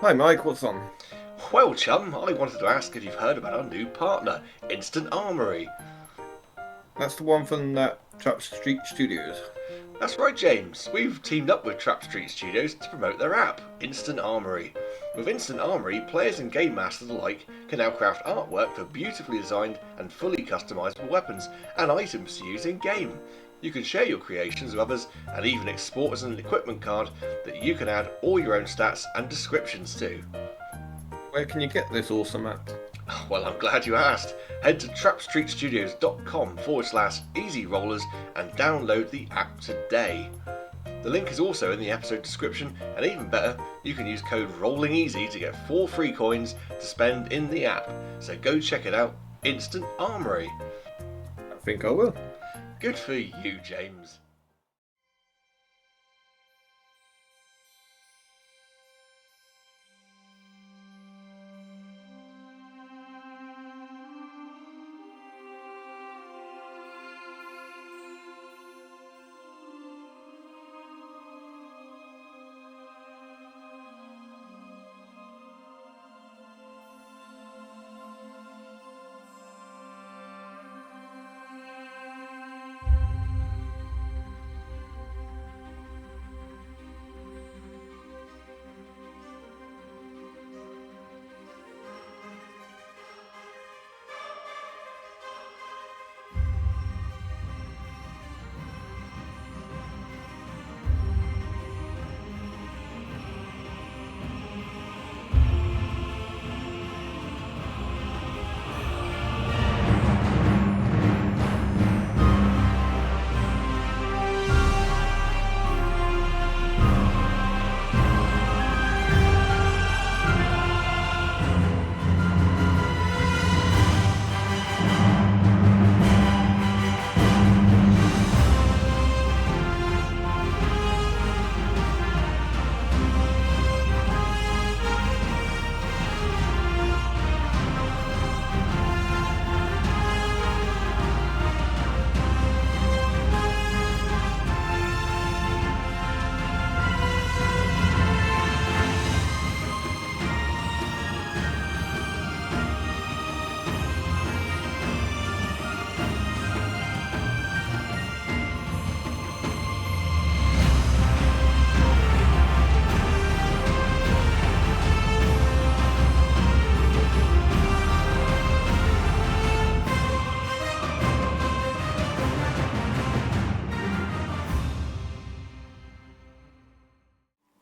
Hi Mike, what's on? Well, chum, I wanted to ask if you've heard about our new partner, Instant Armoury. That's the one from that Trap Street Studios. That's right, James. We've teamed up with Trap Street Studios to promote their app, Instant Armoury. With Instant Armoury, players and game masters alike can now craft artwork for beautifully designed and fully customizable weapons and items to use in game. You can share your creations with others and even export as an equipment card that you can add all your own stats and descriptions to. Where can you get this awesome app? Well, I'm glad you asked. Head to trapstreetstudios.com/easy rollers and download the app today. The link is also in the episode description, and even better, you can use code ROLLINGEASY to get 4 free coins to spend in the app. So go check it out, Instant Armoury. I think I will. Good for you, James.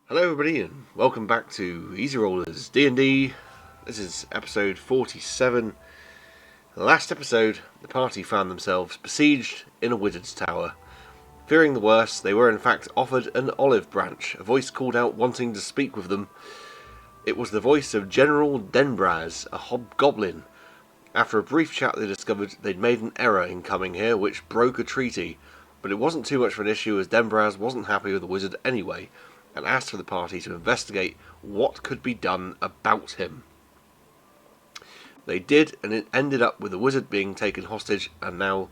Hello everybody and welcome back to Easy Rollers D&D. This is episode 47. In the last episode, the party found themselves besieged in a wizard's tower. Fearing the worst, they were in fact offered an olive branch. A voice called out wanting to speak with them. It was the voice of General Denbraz, a hobgoblin. After a brief chat, they discovered they'd made an error in coming here, which broke a treaty. But it wasn't too much of an issue, as Denbraz wasn't happy with the wizard anyway, and asked for the party to investigate what could be done about him. They did, and it ended up with the wizard being taken hostage, and the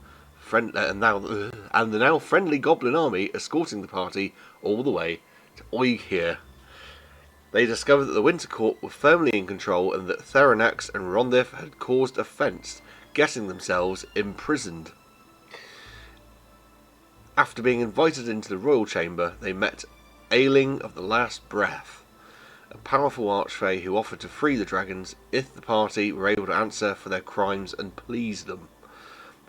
now friendly goblin army escorting the party all the way to Oig. They discovered that the Winter Court were firmly in control, and that Theranax and Rondith had caused offence, getting themselves imprisoned. After being invited into the royal chamber, they met Ailing of the Last Breath, a powerful archfey who offered to free the dragons if the party were able to answer for their crimes and please them.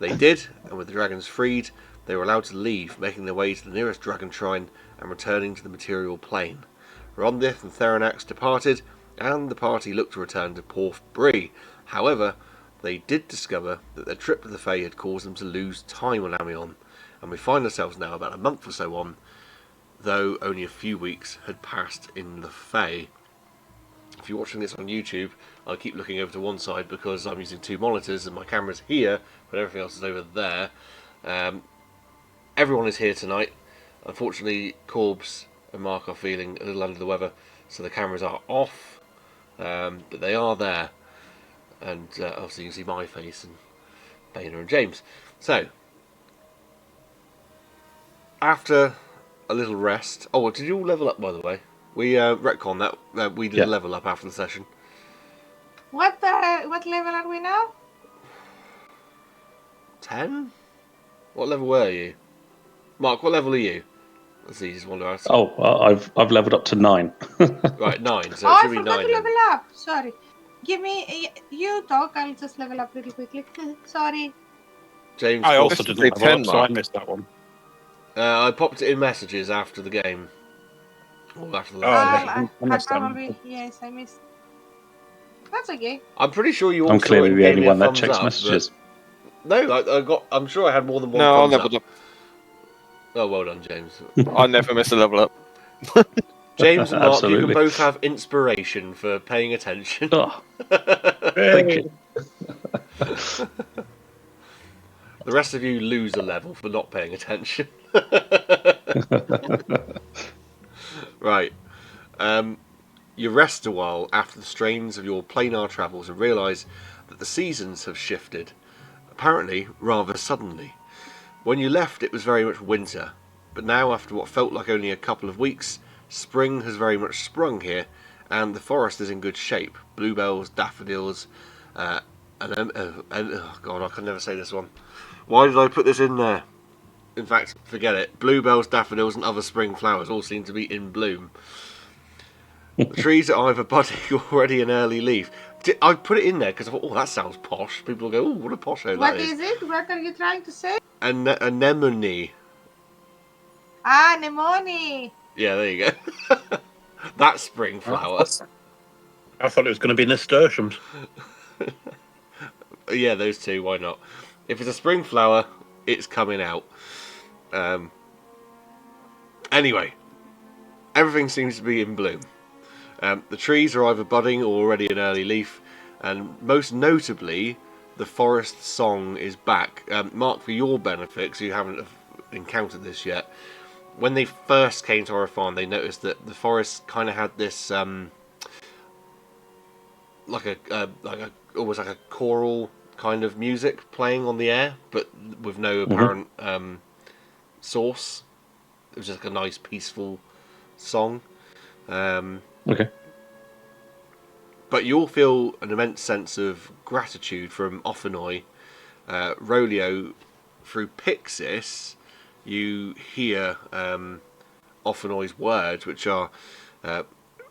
They did, and with the dragons freed, they were allowed to leave, making their way to the nearest dragon shrine and returning to the material plane. Rondith and Theranax departed, and the party looked to return to Porth Bree. However, they did discover that their trip to the Fae had caused them to lose time on Amion, and we find ourselves now about a month or so on, though only a few weeks had passed in the Fae. If you're watching this on YouTube, I'll keep looking over to one side because I'm using 2 monitors and my camera's here, but everything else is over there. Everyone is here tonight. Unfortunately, Corbs and Mark are feeling a little under the weather, so the cameras are off, but they are there. And obviously you can see my face and Bainer and James. So, after a little rest... Oh, did you all level up, by the way? We retcon that we did Yeah. a level up after the session. What level are we now? 10? What level were you? Mark, what level are you? That's the easiest one to ask. Oh, I've leveled up to 9. Right, 9, so Oh, it I should be forgot 9 to then. level up. Sorry. Give me... You talk, I'll just level up really quickly. Sorry. James, I also Supposed to didn't say level 10, up, so I Mark. missed that one. I popped it in messages after the game. Or after the Oh, last okay. session. I probably... Yes, I missed. That's okay. I'm pretty sure you I'm also clearly the gave only me a one that thumbs checks up. messages. No, I'm sure I had more than one No, I thumbs leveled up. up. Oh, well done, James. I never miss a level up. James and Mark, you can Absolutely. both have inspiration for paying attention. Oh, thank you. The rest of you lose a level for not paying attention. Right. You rest a while after the strains of your planar travels and realise that the seasons have shifted, apparently rather suddenly. When you left, it was very much winter, but now, after what felt like only a couple of weeks, spring has very much sprung here, and the forest is in good shape. Bluebells, daffodils, oh God, I can never say this one. Why did I put this in there? In fact, forget it. Bluebells, daffodils, and other spring flowers all seem to be in bloom. The trees are either budding or already in early leaf. I put it in there because I thought, oh, that sounds posh. People will go, oh, what a posh that What is. is it? What are you trying to say? Anemone. Ah, Nemoni. Yeah, there you go. That spring flower. I thought it was going to be nasturtiums. Yeah, those two, why not? If it's a spring flower, it's coming out. Anyway, everything seems to be in bloom. The trees are either budding or already in early leaf, and most notably, the forest song is back. Mark, for your benefit, because you haven't encountered this yet, when they first came to our farm, they noticed that the forest kind of had this almost like a choral kind of music playing on the air, but with no apparent source. It was just like a nice, peaceful song. Okay. But you'll feel an immense sense of gratitude from Offenoi. Rolio, through Pixis, you hear Offenoi's words, which are,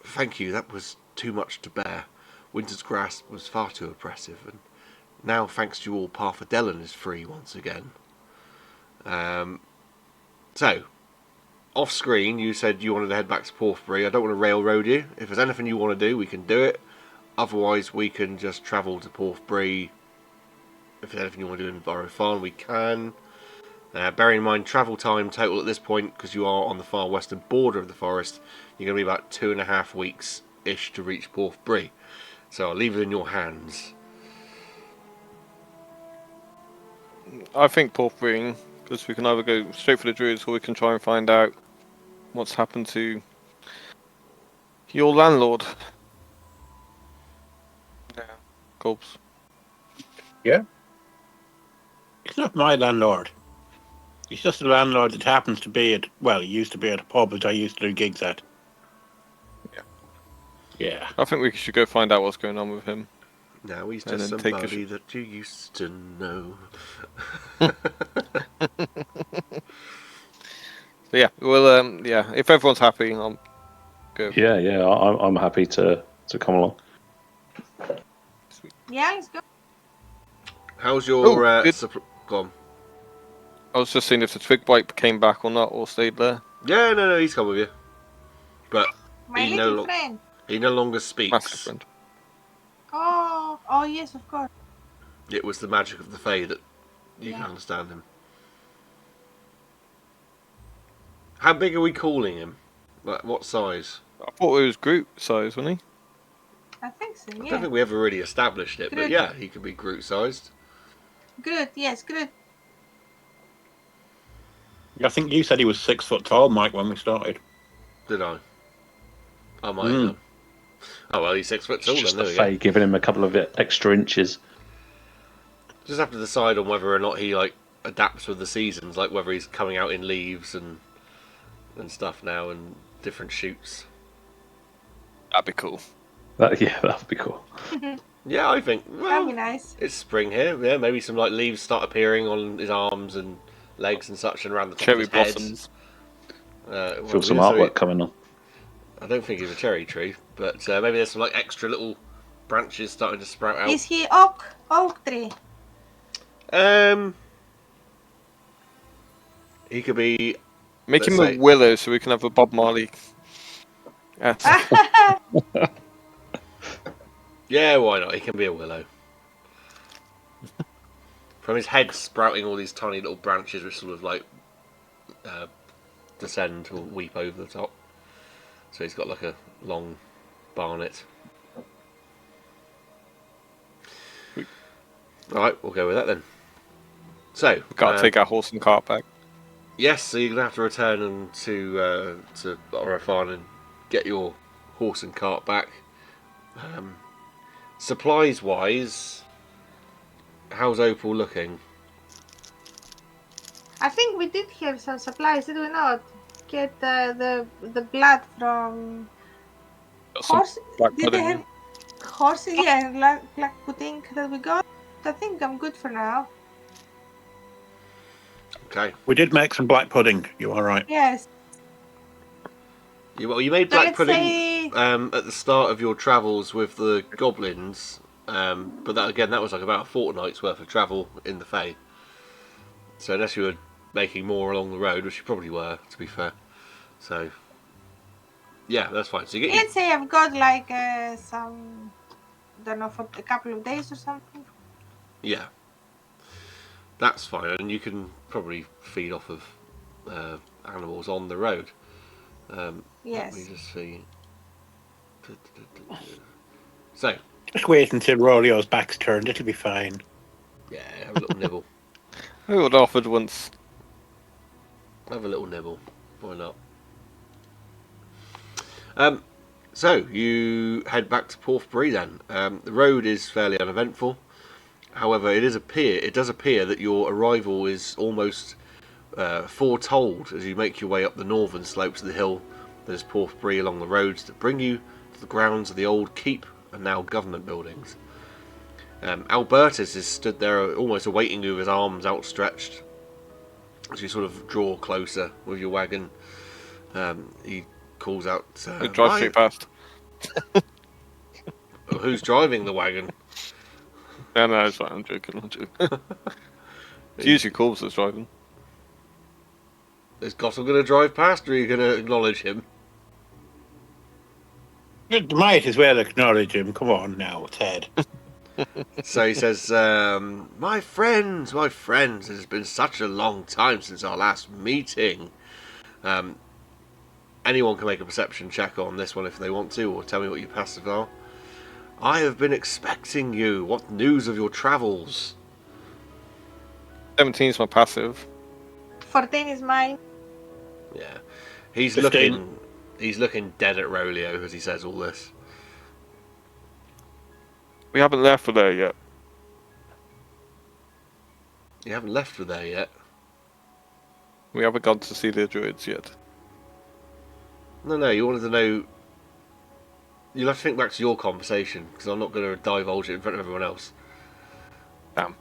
thank you, that was too much to bear. Winter's grasp was far too oppressive, and now, thanks to you all, Parfadellen is free once again. So, off screen, you said you wanted to head back to Porthbury. I don't want to railroad you. If there's anything you want to do, we can do it. Otherwise, we can just travel to Porthbury. If there's anything you want to do in Borrowfarn, we can. Bearing in mind, travel time total at this point, because you are on the far western border of the forest, you're going to be about 2.5 weeks-ish to reach Porthbury. So I'll leave it in your hands. I think Porthbury, because we can either go straight for the Druids or we can try and find out what's happened to your landlord. Yeah, Gulps. Yeah? He's not my landlord. He's just a landlord that happens to be at, well, he used to be at a pub that I used to do gigs at. Yeah. Yeah. I think we should go find out what's going on with him. Now he's And just then take a somebody that you used to know. So yeah, well, yeah. If everyone's happy, I'll go. Yeah, I'm happy to come along. Yeah, let's go. How's your go on. I was just seeing if the twig bite came back or not, or stayed there. Yeah, no, he's come with you. But My he little friend. he no longer Massive speaks. friend. Oh, yes, of course. It was the magic of the Fae that you can Yeah. understand him. How big are we calling him? Like, what size? I thought it was Groot size, wasn't he? I think so, I don't yeah. think we ever really established it, but Groot. yeah, he could be Groot-sized. Good, yes, good. I think you said he was 6 foot tall, Mike, when we started. Did I? I might have done. Oh well, he's 6 foot tall It's just then. the There we Fae go. giving him a couple of extra inches. Just have to decide on whether or not he like adapts with the seasons, like whether he's coming out in leaves and stuff now and different shoots. That'd be cool. That'd be cool. Yeah, I think. That'd Well, be nice. it's spring here. Yeah, maybe some like leaves start appearing on his arms and legs and such, and around the top Cherry of his head. blossoms. Feel some artwork coming on. I don't think he's a cherry tree, but maybe there's some like extra little branches starting to sprout out. Is he oak tree? He could be. Make Let's him say- a willow so we can have a Bob Marley. Yeah, why not? He can be a willow. From his head sprouting all these tiny little branches which sort of like descend or weep over the top. So he's got like a long barnet. Alright, we'll go with that then. So, We've got to take our horse and cart back. yes, so you're going to have to return and to Orofan and get your horse and cart back. Supplies wise, how's Opal looking? I think we did have some supplies, did we not? Get the blood from Got some horse. black Did they pudding. have horses? Yeah, and black pudding that we got. I think I'm good for now. Okay. We did make some black pudding. You are right. Yes. You made So black let's pudding say at the start of your travels with the goblins, but that was like about a fortnight's worth of travel in the Fae. So unless you were making more along the road, which you probably were, to be fair. So yeah, that's fine. So you get let's say I've got like some, don't know, for a couple of days or something. yeah, that's fine, and you can probably feed off of animals on the road. Yes. Let me just see. So Just wait until Rolio's back's turned. It'll be fine. yeah, have a little nibble. I would offered once. Have a little nibble. Why not? So you head back to Brewery then. The road is fairly uneventful. However, it does appear that your arrival is almost foretold as you make your way up the northern slopes of the hill that is Brewery along the roads that bring you to the grounds of the old keep and now government buildings. Albertus is stood there almost awaiting you with his arms outstretched as you sort of draw closer with your wagon. He calls out, We drive straight past. who's driving the wagon? No, it's fine. I'm joking. It's usually Corbs that's driving. Is Gothel going to drive past, or are you going to acknowledge him? You might as well acknowledge him. Come on now, Ted. So he says, my friends, it has been such a long time since our last meeting. Anyone can make a perception check on this one if they want to, or tell me what you passive are. I have been expecting you. What news of your travels? 17 is my passive. 14 is mine. Yeah, he's 15. looking dead at Rolio as he says all this. We haven't left for there yet. You haven't left for there yet. We haven't gone to see the druids yet. No, you wanted to know. You'll have to think back to your conversation, because I'm not going to divulge it in front of everyone else. Damn.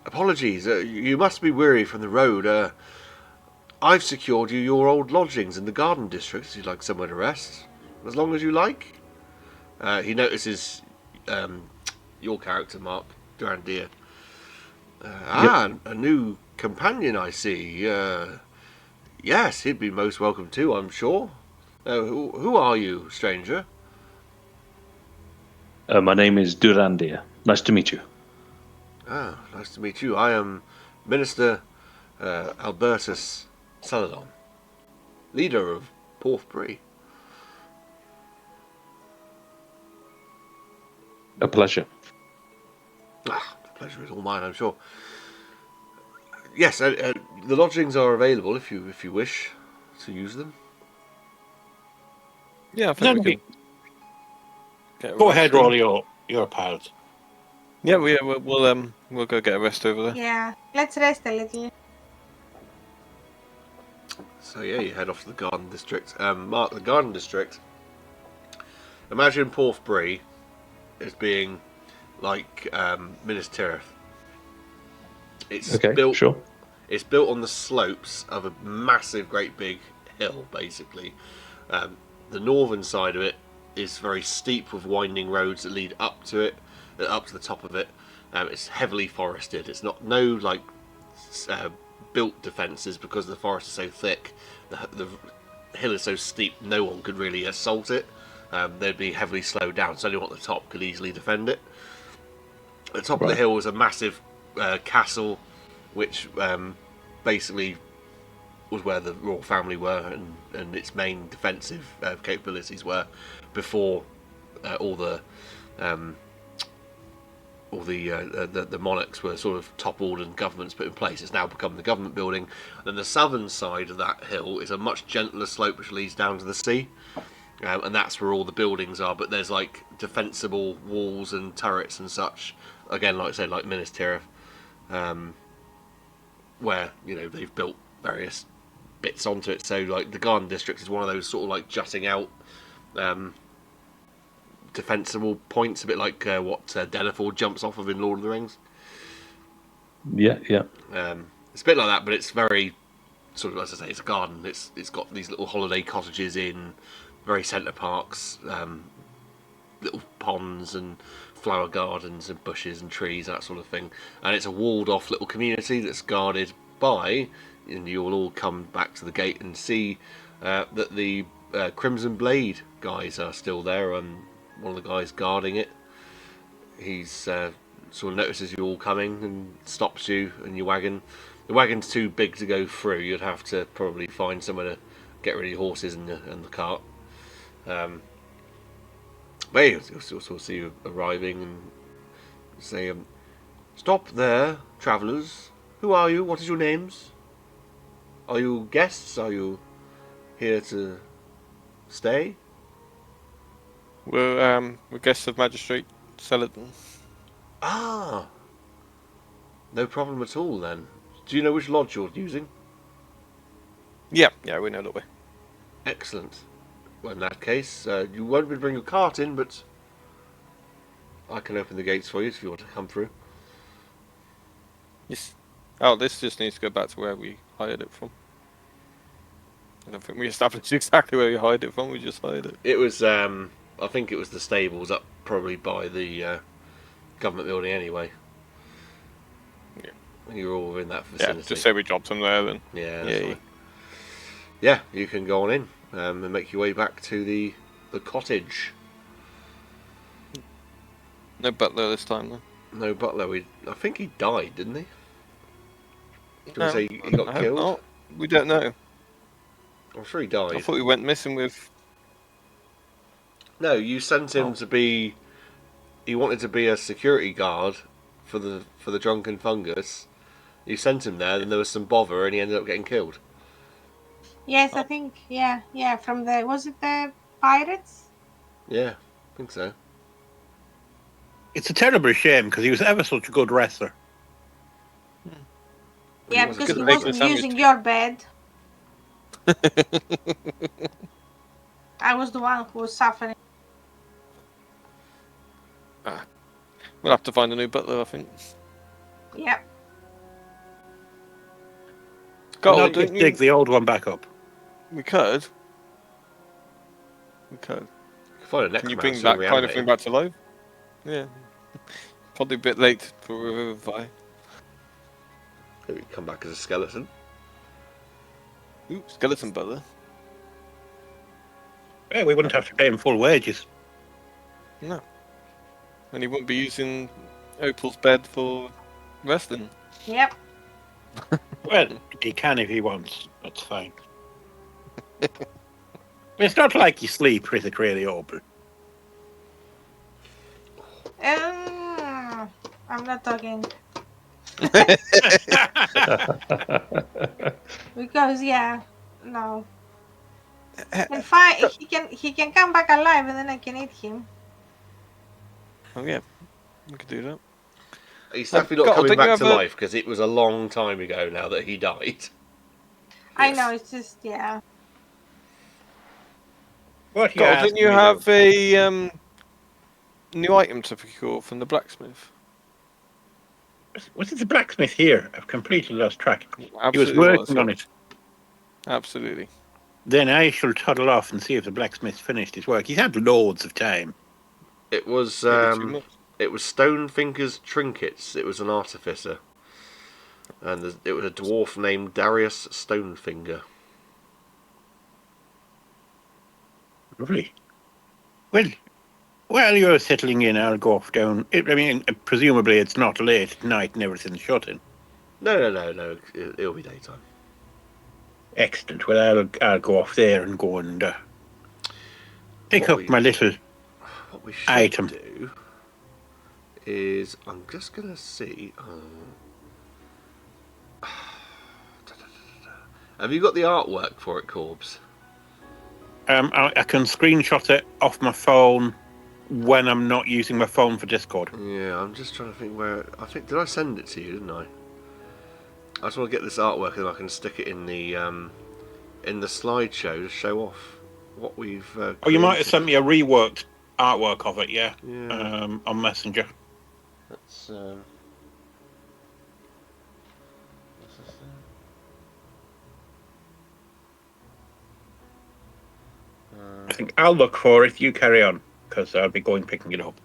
Apologies, you must be weary from the road. I've secured you your old lodgings in the garden district, if you'd like somewhere to rest. As long as you like. He notices your character, Mark, Durandir. A new companion, I see. Yes, he'd be most welcome too, I'm sure. Who are you, stranger? My name is Durandir. Nice to meet you. Ah, nice to meet you. I am Minister Albertus Saladon, leader of Brewery. A pleasure. Ah, the pleasure is all mine, I'm sure. Yes, the lodgings are available if you wish to use them. Yeah, I think we can. Go ahead, Rolio. Your pals. Yeah, we'll go get a rest over there. Yeah, let's rest a little. So yeah, you head off to the Garden District. Mark, the Garden District. Imagine Porthbury as being like Minas Tirith. It's Okay, built. sure. It's built on the slopes of a massive, great big hill, basically. The northern side of it is very steep with winding roads that lead up to it, up to the top of it. It's heavily forested. It's no like built defences because the forest is so thick. The hill is so steep, no one could really assault it. They'd be heavily slowed down, so anyone at the top could easily defend it. At the top of the hill was a massive castle, which basically was where the royal family were and its main defensive capabilities were before all the monarchs were sort of toppled and governments put in place. It's now become the government building. And then the southern side of that hill is a much gentler slope which leads down to the sea. And that's where all the buildings are, but there's like defensible walls and turrets and such. Again, like I said, like Minas Tirith, where they've built various bits onto it. So like the Garden District is one of those sort of like jutting out defensible points, a bit like what Denethor jumps off of in Lord of the Rings. Yeah. It's a bit like that, but it's very sort of, as I say, it's a garden. It's got these little holiday cottages in very centre parks, little ponds and flower gardens and bushes and trees, that sort of thing. And it's a walled off little community that's guarded by, and you'll all come back to the gate and see that the Crimson Blade guys are still there. One of the guys guarding it, he's sort of notices you all coming and stops you and your wagon. The wagon's too big to go through. You'd have to probably find somewhere to get rid of your horses and the cart. But he'll sort of see you arriving and say, "Stop there, travellers. Who are you? What is your names? Are you guests? Are you here to stay?" We're guests of Magistrate Celadon. Ah, no problem at all then. Do you know which lodge you're using? Yeah, we know the way. Excellent. Well, in that case, you won't be able to bring your cart in, but I can open the gates for you if you want to come through. Yes. Oh, this just needs to go back to where we hired it from. I don't think we established exactly where we hired it from. We just hired it. It was, I think it was the stables up probably by the government building anyway. Yeah. You were all in that vicinity. Yeah, just say we dropped them there then. Yeah, that's fine. Yeah, you can go on in and make your way back to the cottage. No butler this time then. No butler. I think he died, didn't he? Did we No, say he got killed? Not. We don't know. I'm sure he died. I thought we went missing with... No, you sent him to be... He wanted to be a security guard for the drunken fungus. You sent him there, then there was some bother, and he ended up getting killed. Yes, I think, yeah, from the, was it the pirates? Yeah, I think so. It's a terrible shame because he was ever such a good wrestler. Yeah, because he wasn't using your bed. I was the one who was suffering. We'll have to find a new butler, I think. Yep. Not just dig the old one back up. We could. We could. Find a Can you bring that kind of thing back to life? Yeah. Probably a bit late for Revivify. Maybe come back as a skeleton. Ooh, skeleton butler. Yeah, we wouldn't have to pay him full wages. No. And he wouldn't be using Opal's bed for resting. Yep. Well, he can if he wants. That's fine. It's not like you sleep with it really open. I'm not talking. Because no. And fine, he can come back alive, and then I can eat him. Oh yeah, we could do that. He's definitely not coming back to life because it was a long time ago now that he died. I know, it's just, yeah. What you God, asking didn't you me, have though? a new item to procure from the blacksmith? Was it the blacksmith here? I've completely lost track. He was Absolutely was, working yeah. on it. Absolutely. Then I shall toddle off and see if the blacksmith finished his work. He's had loads of time. It was Maybe too much. Stonefinger's trinkets. It was an artificer, and it was a dwarf named Darius Stonefinger. Lovely. Well, while you're settling in, I'll go off down. I mean, presumably it's not late at night and everything's shut in. No. It'll be daytime. Excellent. Well, I'll go off there and go and pick up my little What we should item. do is, I'm just gonna see. Have you got the artwork for it, Corbs? I can screenshot it off my phone when I'm not using my phone for Discord. Yeah, I'm just trying to think where. Did I send it to you? Didn't I? I just want to get this artwork and I can stick it in the slideshow to show off what we've. Oh, you might have created. sent me a reworked artwork of it, yeah. Yeah. On Messenger. That's. What's this thing? I think I'll look for it. You carry on, because I'll be going picking it up.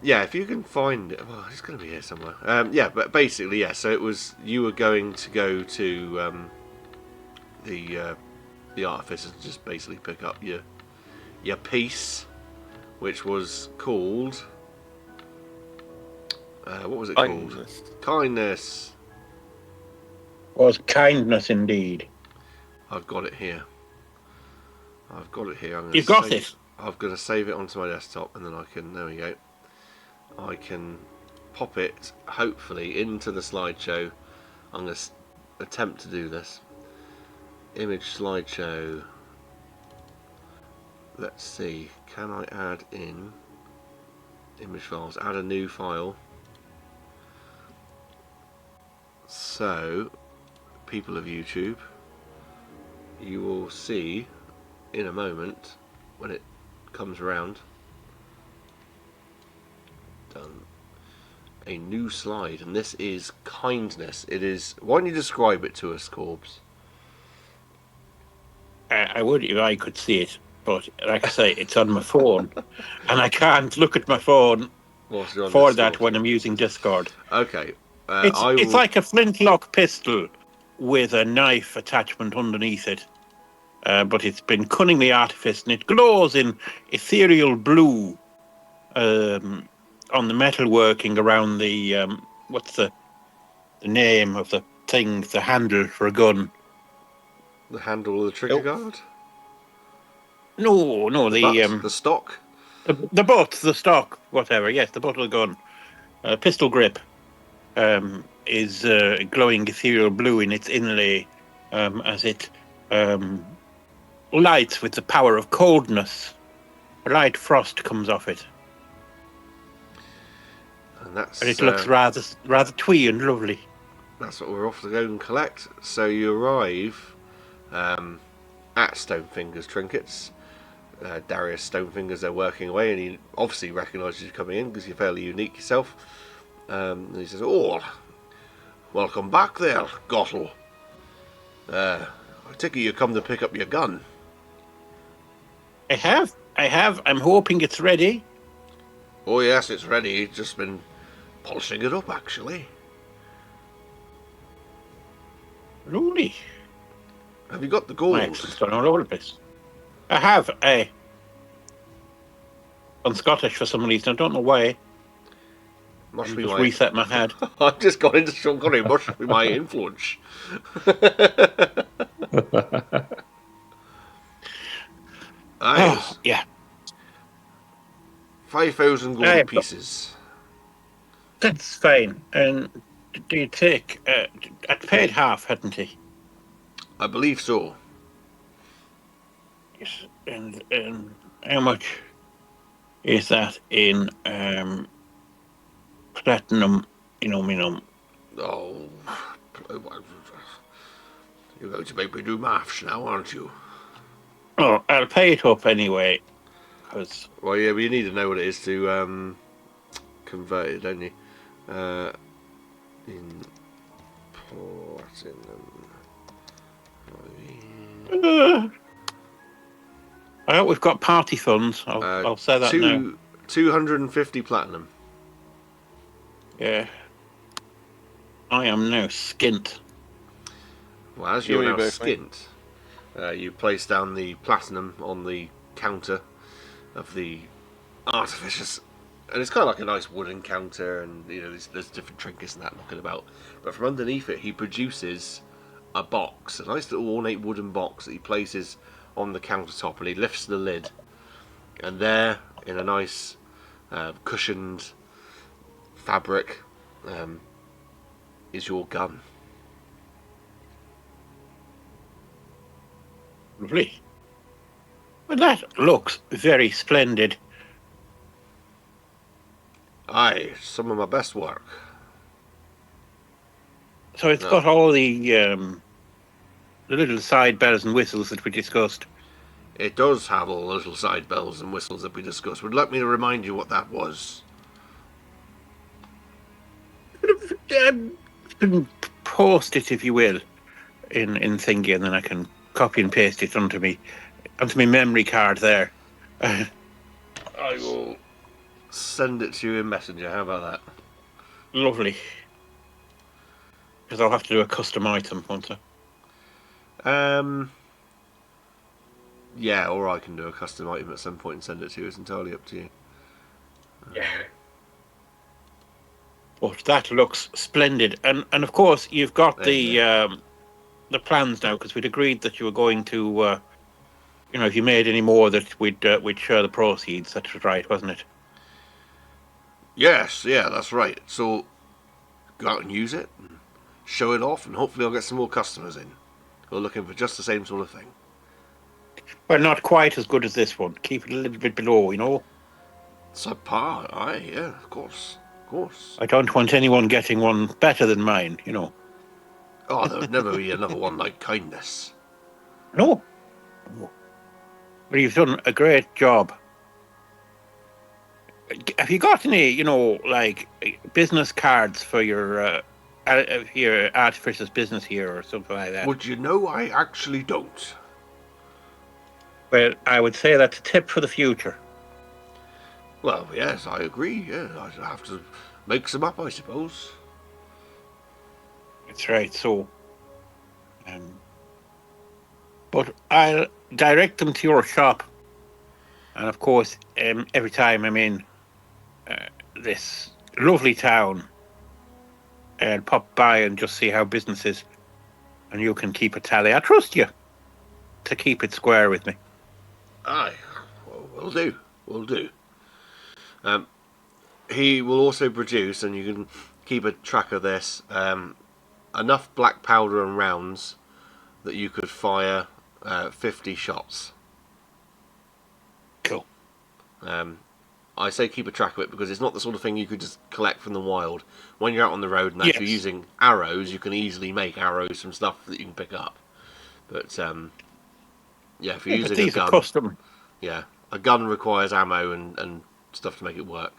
Yeah, if you can find it, well, it's going to be here somewhere. Yeah, but basically, yeah. So it was you were going to go to the artificer to just basically pick up your piece, which was called what was it called? Kindness. Was kindness indeed. I've got it here. You've got it. I'm going to save it onto my desktop, and then I can. There we go. I can pop it, hopefully, into the slideshow. I'm going to attempt to do this. Image slideshow. Let's see. Can I add in image files? Add a new file. So, people of YouTube, you will see in a moment when it comes around. Done. A new slide, and this is kindness. It is. Why don't you describe it to us, Corbs? I would if I could see it, but like I say, it's on my phone, and I can't look at my phone for that when I'm using Discord. Okay. It's like a flintlock pistol with a knife attachment underneath it, but it's been cunningly artificed, and it glows in ethereal blue on the metalworking around the what's the name of the thing, the handle for a gun. The handle of the trigger guard? No, The stock? The butt, the stock, whatever. Yes, the butt of the gun. Pistol grip is glowing ethereal blue in its inlay as it lights with the power of coldness. A light frost comes off it. And that's. And it looks rather twee and lovely. That's what we're off to go and collect. So you arrive at Stonefinger's Trinkets. Darius Stonefinger's there working away, and he obviously recognises you coming in because you're fairly unique yourself. And he says, "Oh, welcome back there, Gottel. I take it you come to pick up your gun." I have. I'm hoping it's ready. Oh yes, it's ready. He's just been polishing it up, actually. Lovely. Have you got the gold? My accent's gone all over the place. I have. On Scottish for some reason. I don't know why. Must be just my... reset my head. I've just got into Sean Connery. Must be my influence. Oh, yeah. 5,000 gold pieces. That's fine. And do you take... I'd paid half, hadn't he? I believe so. Yes. And how much? is that in platinum aluminum? Oh, you're going to make me do maths now, aren't you? Oh, I'll pay it up anyway, because Well, yeah, but you need to know what it is to convert it, don't you? In platinum. I hope we've got party funds. I'll say that now. 250 platinum. Yeah. I am now skint. Well, as You you're and me now both, mate. skint, you place down the platinum on the counter of the artificers, and it's kind of like a nice wooden counter, and there's different trinkets and that knocking about. But from underneath it, he produces a box, a nice little ornate wooden box that he places on the countertop, and he lifts the lid, and there, in a nice cushioned fabric, is your gun. Lovely. Well, that looks very splendid. Aye, some of my best work. So it's got all the little side bells and whistles that we discussed. It does have all the little side bells and whistles that we discussed. Would you like me to remind you what that was? Post it, if you will, in thingy, and then I can copy and paste it onto my memory card there. I will send it to you in Messenger. How about Lovely. Because I'll have to do a custom item, won't I? that? Yeah, or I can do a custom item at some point and send it to you. It's entirely up to you. Yeah. But that looks splendid, and of course you've got There you the plans now, because we'd agreed that you were going to, if you made any more, that we'd share the proceeds. That was right, wasn't it? Yes, yeah, that's right. So go out and use it, and show it off, and hopefully I'll get some more customers in who are looking for just the same sort of thing. Well, not quite as good as this one. Keep it a little bit below, Subpar, aye, yeah, of course. I don't want anyone getting one better than mine, Oh, there would never be another one like kindness. No. But you've done a great job. Have you got any, like business cards for your artificers business here or something like that? Would you know I actually don't? Well, I would say that's a tip for the future. Well, yes, I agree. Yeah, I'd have to make some up, I suppose. That's right. So, but I'll direct them to your shop, and of course, every time I'm in this lovely town, I'll pop by and just see how business is, and you can keep a tally. I trust you to keep it square with me. Aye, well, will do. He will also produce, and you can keep a track of this, enough black powder and rounds that you could fire 50 shots. Cool. I say keep a track of it because it's not the sort of thing you could just collect from the wild. When you're out on the road and actually using arrows, you can easily make arrows from stuff that you can pick up. But yeah, if you're using these a gun, are custom. yeah, a gun requires ammo and stuff to make it work,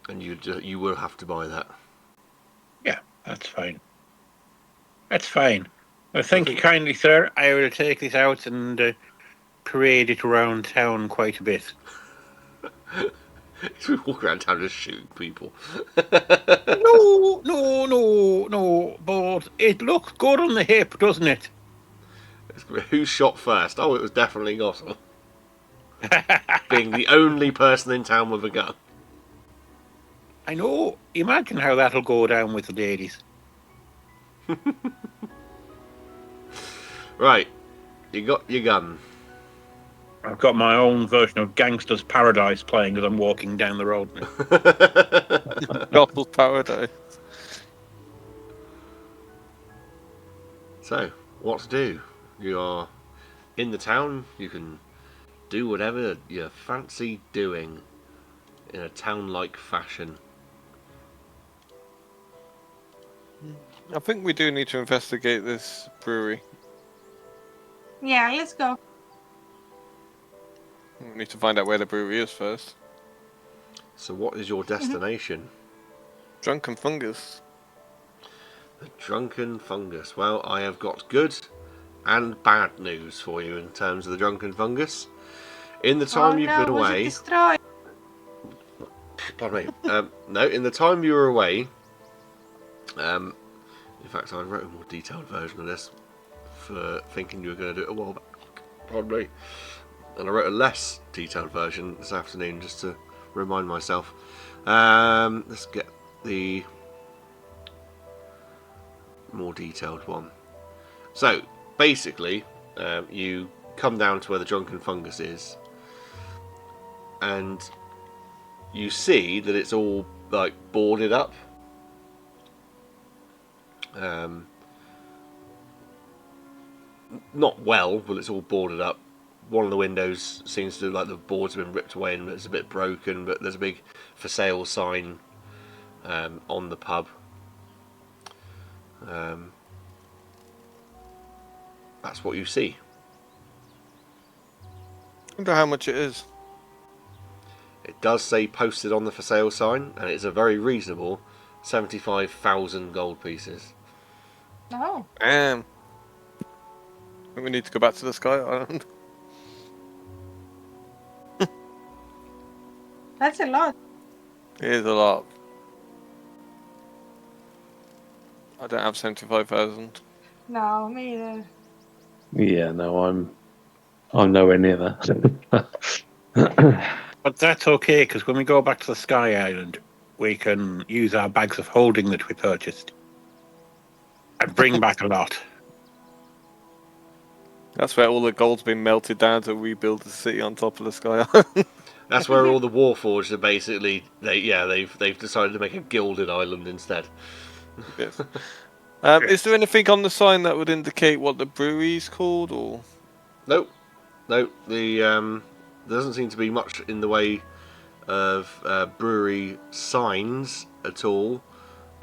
and you will have to buy that. Yeah, that's fine. That's fine. Well, thank you kindly, sir. I will take this out and parade it around town quite a bit. We walk around town just shooting people. No. But it looks good on the hip, doesn't it? Who shot first? Oh, it was definitely Gossel. Being the only person in town with a gun. I know. Imagine how that'll go down with the ladies. Right, you got your gun. I've got my own version of Gangster's Paradise playing as I'm walking down the road now. Gospel's Paradise. So, what to do? You are in the town. You can do whatever you fancy doing in a town-like fashion. I think we do need to investigate this brewery. Yeah, let's go. We need to find out where the brewery is first. So what is your destination? Drunken Fungus. The Drunken Fungus. Well, I have got good and bad news for you in terms of the Drunken Fungus. In the time you've been was it away... destroyed? Pardon me. No, in the time you were away... in fact, I wrote a more detailed version of this for thinking you were going to do it a while back. Pardon me. And I wrote a less detailed version this afternoon just to remind myself. Let's get the more detailed one. So, basically, you come down to where the Drunken Fungus is, and you see that it's all like boarded up. Not well, but it's all boarded up. One of the windows seems to like the boards have been ripped away and it's a bit broken, but there's a big for sale sign on the pub. That's what you see. I wonder how much it is. It does say posted on the for sale sign, and it's a very reasonable 75,000 gold pieces. No. I think we need to go back to the Sky Island. That's a lot. It is a lot. I don't have 75,000. No, me either. Yeah, no, I'm nowhere near that. But that's okay, because when we go back to the Sky Island, we can use our bags of holding that we purchased and bring back a lot. That's where all the gold's been melted down to rebuild the city on top of the Sky Island. That's where all the Warforged are basically. They've decided to make a gilded island instead. Yes. Is there anything on the sign that would indicate what the brewery's called, or? Nope. There doesn't seem to be much in the way of brewery signs at all.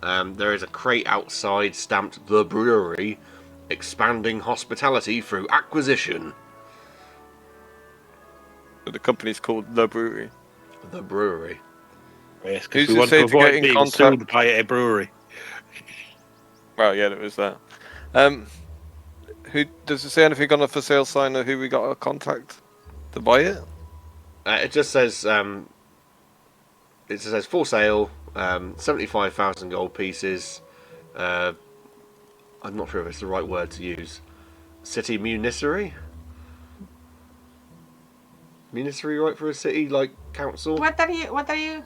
There is a crate outside stamped "The Brewery, expanding hospitality through acquisition." But the company's called The Brewery. The Brewery. Yes, Who's because we to want say to to get avoid in being contact? sued by a brewery. Well, yeah, there is that. Who does it say anything on the for sale sign of who we got to contact to buy it? It just says for sale, 75,000 gold pieces. I'm not sure if it's the right word to use. City municiary? Municiary, right, for a city like council? What are you?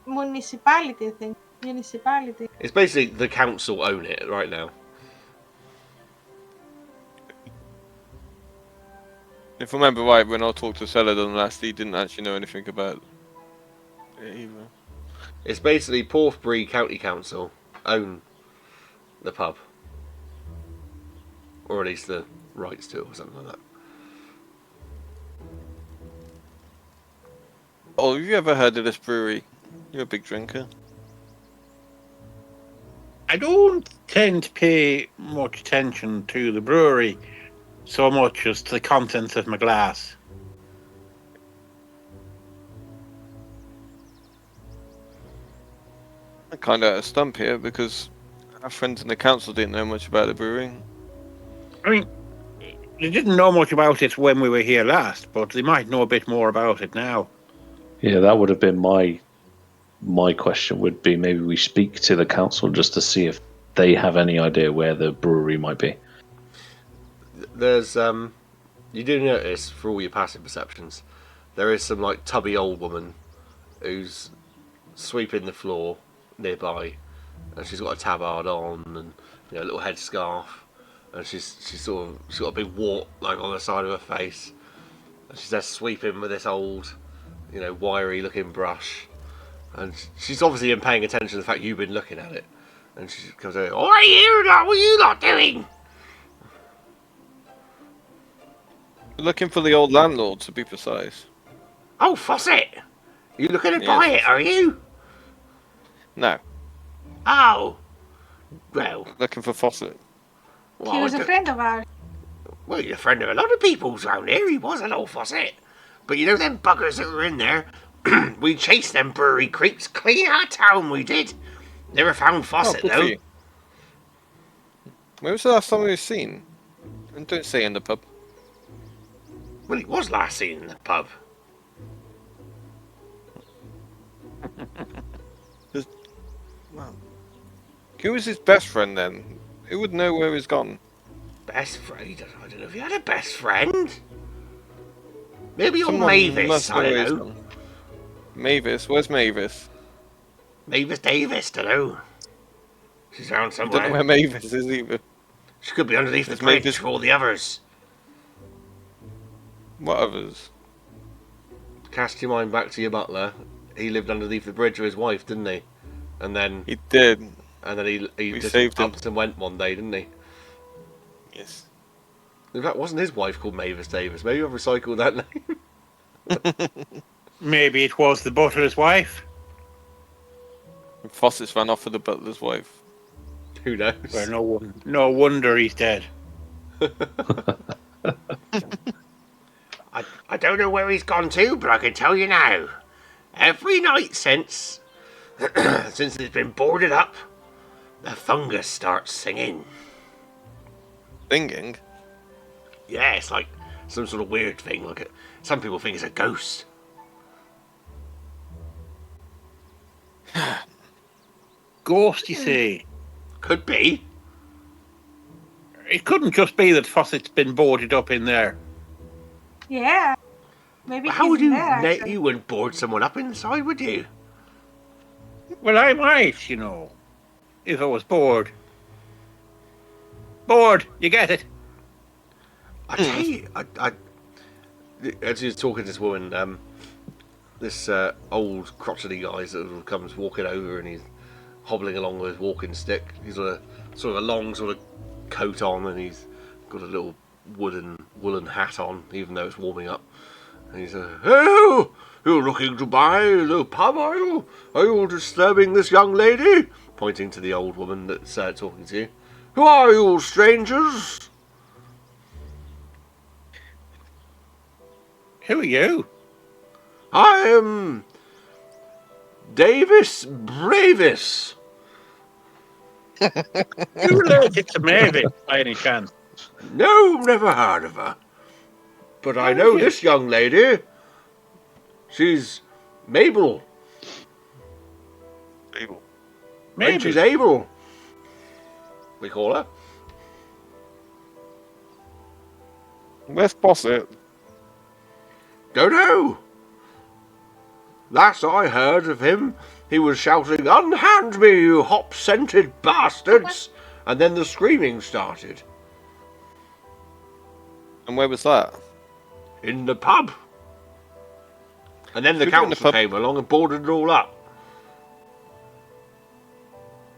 Municipality thing. Municipality. It's basically the council own it right now. If I remember right, when I talked to Celadon last, he didn't actually know anything about it either. It's basically Porthbury County Council own the pub. Or at least the rights to it, or something like that. Oh, have you ever heard of this brewery? You're a big drinker. I don't tend to pay much attention to the brewery so much as to the contents of my glass. I'm kind of at a stump here because our friends in the council didn't know much about the brewery. I mean, they didn't know much about it when we were here last, but they might know a bit more about it now. Yeah, that would have been my question. Would be maybe we speak to the council just to see if they have any idea where the brewery might be. There's you do notice, for all your passive perceptions, there is some like tubby old woman who's sweeping the floor nearby, and she's got a tabard on and a little headscarf, and she's got a big wart like on the side of her face, and she's there sweeping with this old, wiry looking brush, and she's obviously been paying attention to the fact you've been looking at it, and she comes over, What are you not doing? Looking for the old landlord, to be precise. Oh, Fawcett! You looking to Yes, buy it, Fawcett. are you? No, Oh, well, looking for Fawcett. He was a friend of ours. Well, he's a friend of a lot of people's round here. He was an old Fawcett. But you know them buggers that were in there? We chased them brewery creeps clean out of town, we did. Never found Fawcett, good for though. you. When was the last time we were seen? And don't say in the pub. Well, he was last seen in the pub. Who was his best friend then? Who would know where he's gone? Best friend? I don't know if he had a best friend. Maybe old Someone Mavis, must know I where he's don't know. gone. Mavis, where's Mavis? Mavis Davis, don't know. She's around I don't somewhere. know where Mavis is either. She could be underneath the Is bridge Mavis- for all the others. What others? Cast your mind back to your butler. He lived underneath the bridge with his wife, didn't he? And then He did. he We just saved him. upped and went one day, didn't he? Yes. In fact, wasn't his wife called Mavis Davis? Maybe I've recycled that name. Maybe it was the butler's wife. Fawcett's ran off with the butler's wife. Who knows? Well, no wonder he's dead. I don't know where he's gone to, but I can tell you now. Every night since it's been boarded up, the fungus starts singing. Singing? Yeah, it's like some sort of weird thing. Some people think it's a ghost. Ghost, you see. Could be. It couldn't just be that Fawcett's been boarded up in there. Yeah. Maybe How he's would you there. Actually. you wouldn't board someone up inside, would you? Well, I might, you know, if I was bored. Bored, you get it? I tell you, as he was talking to this woman, this old crotchety guy sort of comes walking over and he's hobbling along with his walking stick. He's got a sort of a long sort of coat on and he's got a little woolen hat on, even though it's warming up. And he's "Oh, you're looking to buy the pub, are you? Are you disturbing this young lady?" Pointing to the old woman that's talking to you. "Who are you, strangers?" Who are you? "I am Davis Bravis." You related to Mavis, by any chance? "No, never heard of her. But I know this young lady. She's Mabel. Abel. And she's Abel, we call her." Where's Fawcett? "Don't know. Last I heard of him, he was shouting, 'Unhand me, you hop-scented bastards!' And then the screaming started. And where was that? In the pub. And then the Should we go in the council pub? came along and boarded it all up.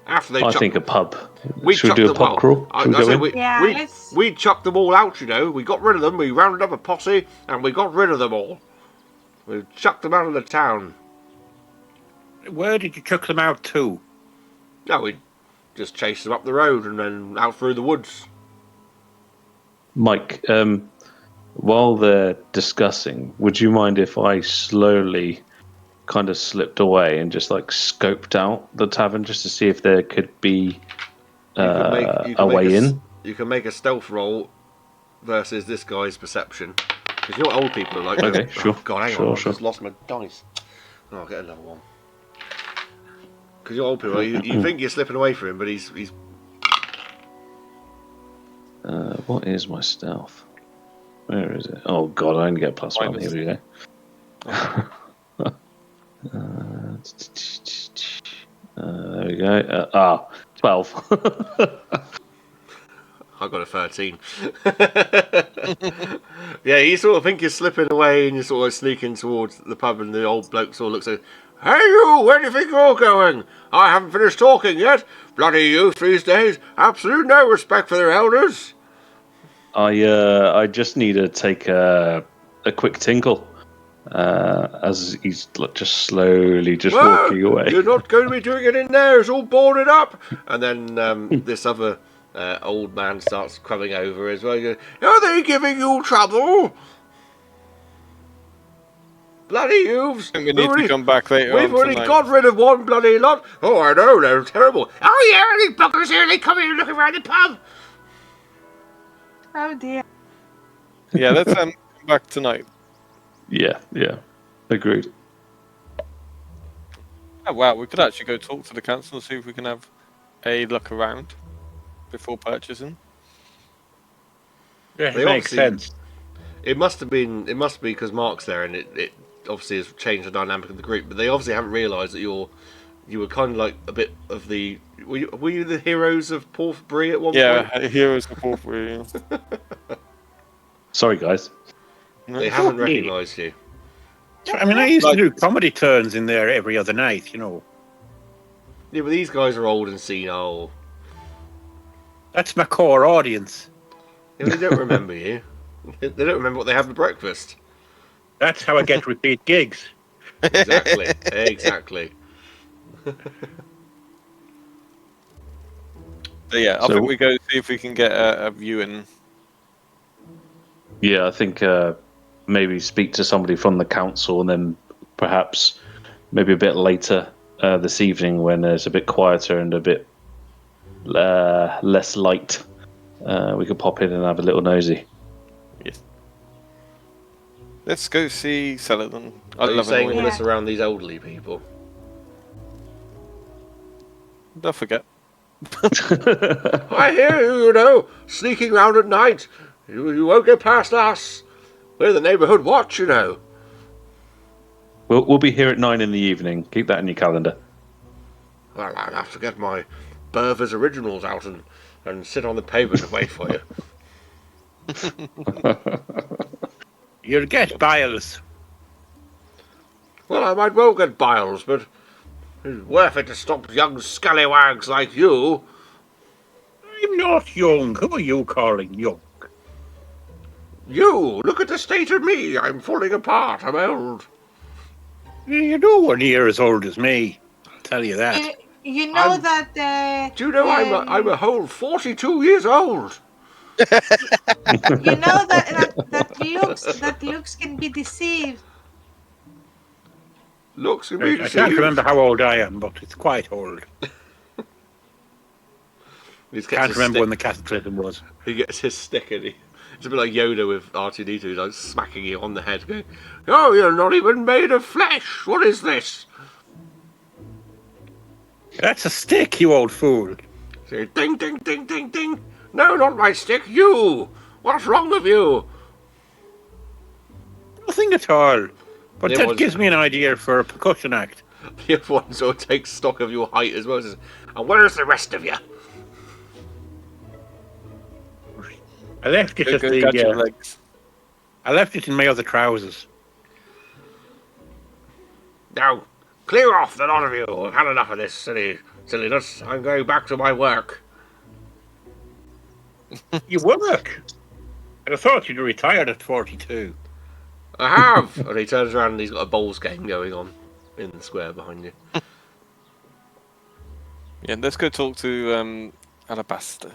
After they I chucked, think a pub. we Should we chucked do a them pub all. crawl? I Should we go said in? Yeah, we let's- chucked them all out, you know. We got rid of them. We rounded up a posse and we got rid of them all. We chucked them out of the town. Where did you chuck them out to? No, we just chased them up the road and then out through the woods. Mike, while they're discussing, would you mind if I slowly kind of slipped away and just like scoped out the tavern just to see if there could be You can a way make in? You can make a stealth roll versus this guy's perception. Because you know what old people are like. Okay, don't- sure. Oh, God, hang Sure, on, sure. I just lost my dice. Oh, I'll get another one. Because you're old people, you think you're slipping away from him, but he's What is my stealth? Where is it? Oh god, I only get plus one. Here we go. There we go. 12. I got a 13. Yeah, you sort of think you're slipping away and you're sort of sneaking towards the pub, and the old bloke sort of looks at, "Hey you, where do you think you're going? I haven't finished talking yet. Bloody youth these days, absolute no respect for their elders." I just need to take a quick tinkle as he's just slowly walking away. You're not going to be doing it in there. It's all boarded up. And then this other old man starts coming over as well. He goes, are they giving you trouble? Bloody youths! I think we need to come back later We've on already tonight. got rid of one bloody lot. Oh, I know, they're terrible. Oh yeah, these buggers here, they come here looking around the pub. Oh dear. Yeah, let's come back tonight. Yeah, agreed. Oh, wow, we could actually go talk to the council and see if we can have a look around before purchasing. Yeah, They it makes obviously- sense. It must be because Mark's there, and it obviously has changed the dynamic of the group. But they obviously haven't realised that you were kind of like a bit of the. Were you the heroes of Brewery at one point? Yeah, heroes of Brewery. Sorry, guys. They haven't recognised you. I mean, I used to do comedy turns in there every other night, you know. Yeah, but these guys are old and senile. That's my core audience. Yeah, they don't remember you. They don't remember what they have for breakfast. That's how I get repeat gigs. Exactly. But yeah, I So- think we go see if we can get a viewing. Yeah, I think maybe speak to somebody from the council, and then perhaps maybe a bit later this evening when it's a bit quieter and a bit less light, we could pop in and have a little nosy. Yes. Let's go see Celadon. Are you saying it. all this around these elderly people? Don't forget. I hear you, sneaking round at night. You won't get past us. We're the neighbourhood watch, We'll be here at 9 in the evening. Keep that in your calendar. Well, I'll have to get my Burver's originals out and sit on the pavement and wait for you. You'll get biles. Well, I might well get biles, but it's worth it to stop young scallywags like you. I'm not young. Who are you calling young? You, look at the state of me. I'm falling apart. I'm old. You're nowhere near as old as me. I'll tell you that. You know I'm- that. Do you know I'm a whole 42 years old? You know that looks can be deceived. Looks at I me. can't remember how old I am, but it's quite old. Can't remember when the cataclysm was. He gets his stick and it's a bit like Yoda with R2D2, he's like smacking you on the head, going, "Oh, you're not even made of flesh. What is this?" That's a stick, you old fool. Say, ding, ding, ding, ding, ding. No, not my stick. You. What's wrong with you? Nothing at all. But It that was- gives me an idea for a percussion act. The other one sort of takes stock of your height as well. Says, "And where's the rest of you?" I left it Go, at go catch your the. legs. I left it in my other trousers. Now, clear off, the lot of you. I've had enough of this silliness. I'm going back to my work. You work. I thought you'd retired at 42. I have. And he turns around and he's got a bowls game going on in the square behind you. Yeah, let's go talk to Alabaster.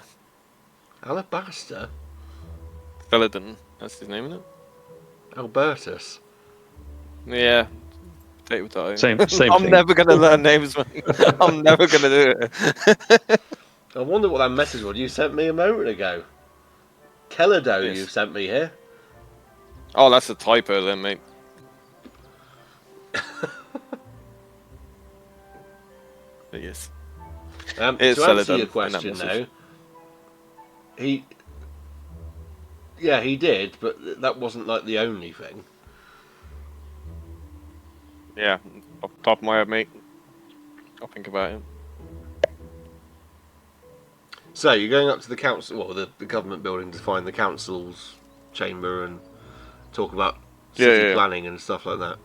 Alabaster? Celadon, that's his name, isn't it? Albertus. Yeah. Take with that. Same I'm thing. never gonna learn names, mate. I'm never gonna do it. I wonder what that message was you sent me a moment ago. Kelado Yes. you sent me here. Oh, that's a typo then, mate. But yes. To It's answer Celadon your in question that though, message. he did, but that wasn't like the only thing. Yeah, off the top of my head, mate. I'll think about it. So you're going up to the council, well, the government building to find the council's chamber and talk about city Yeah. planning and stuff like that.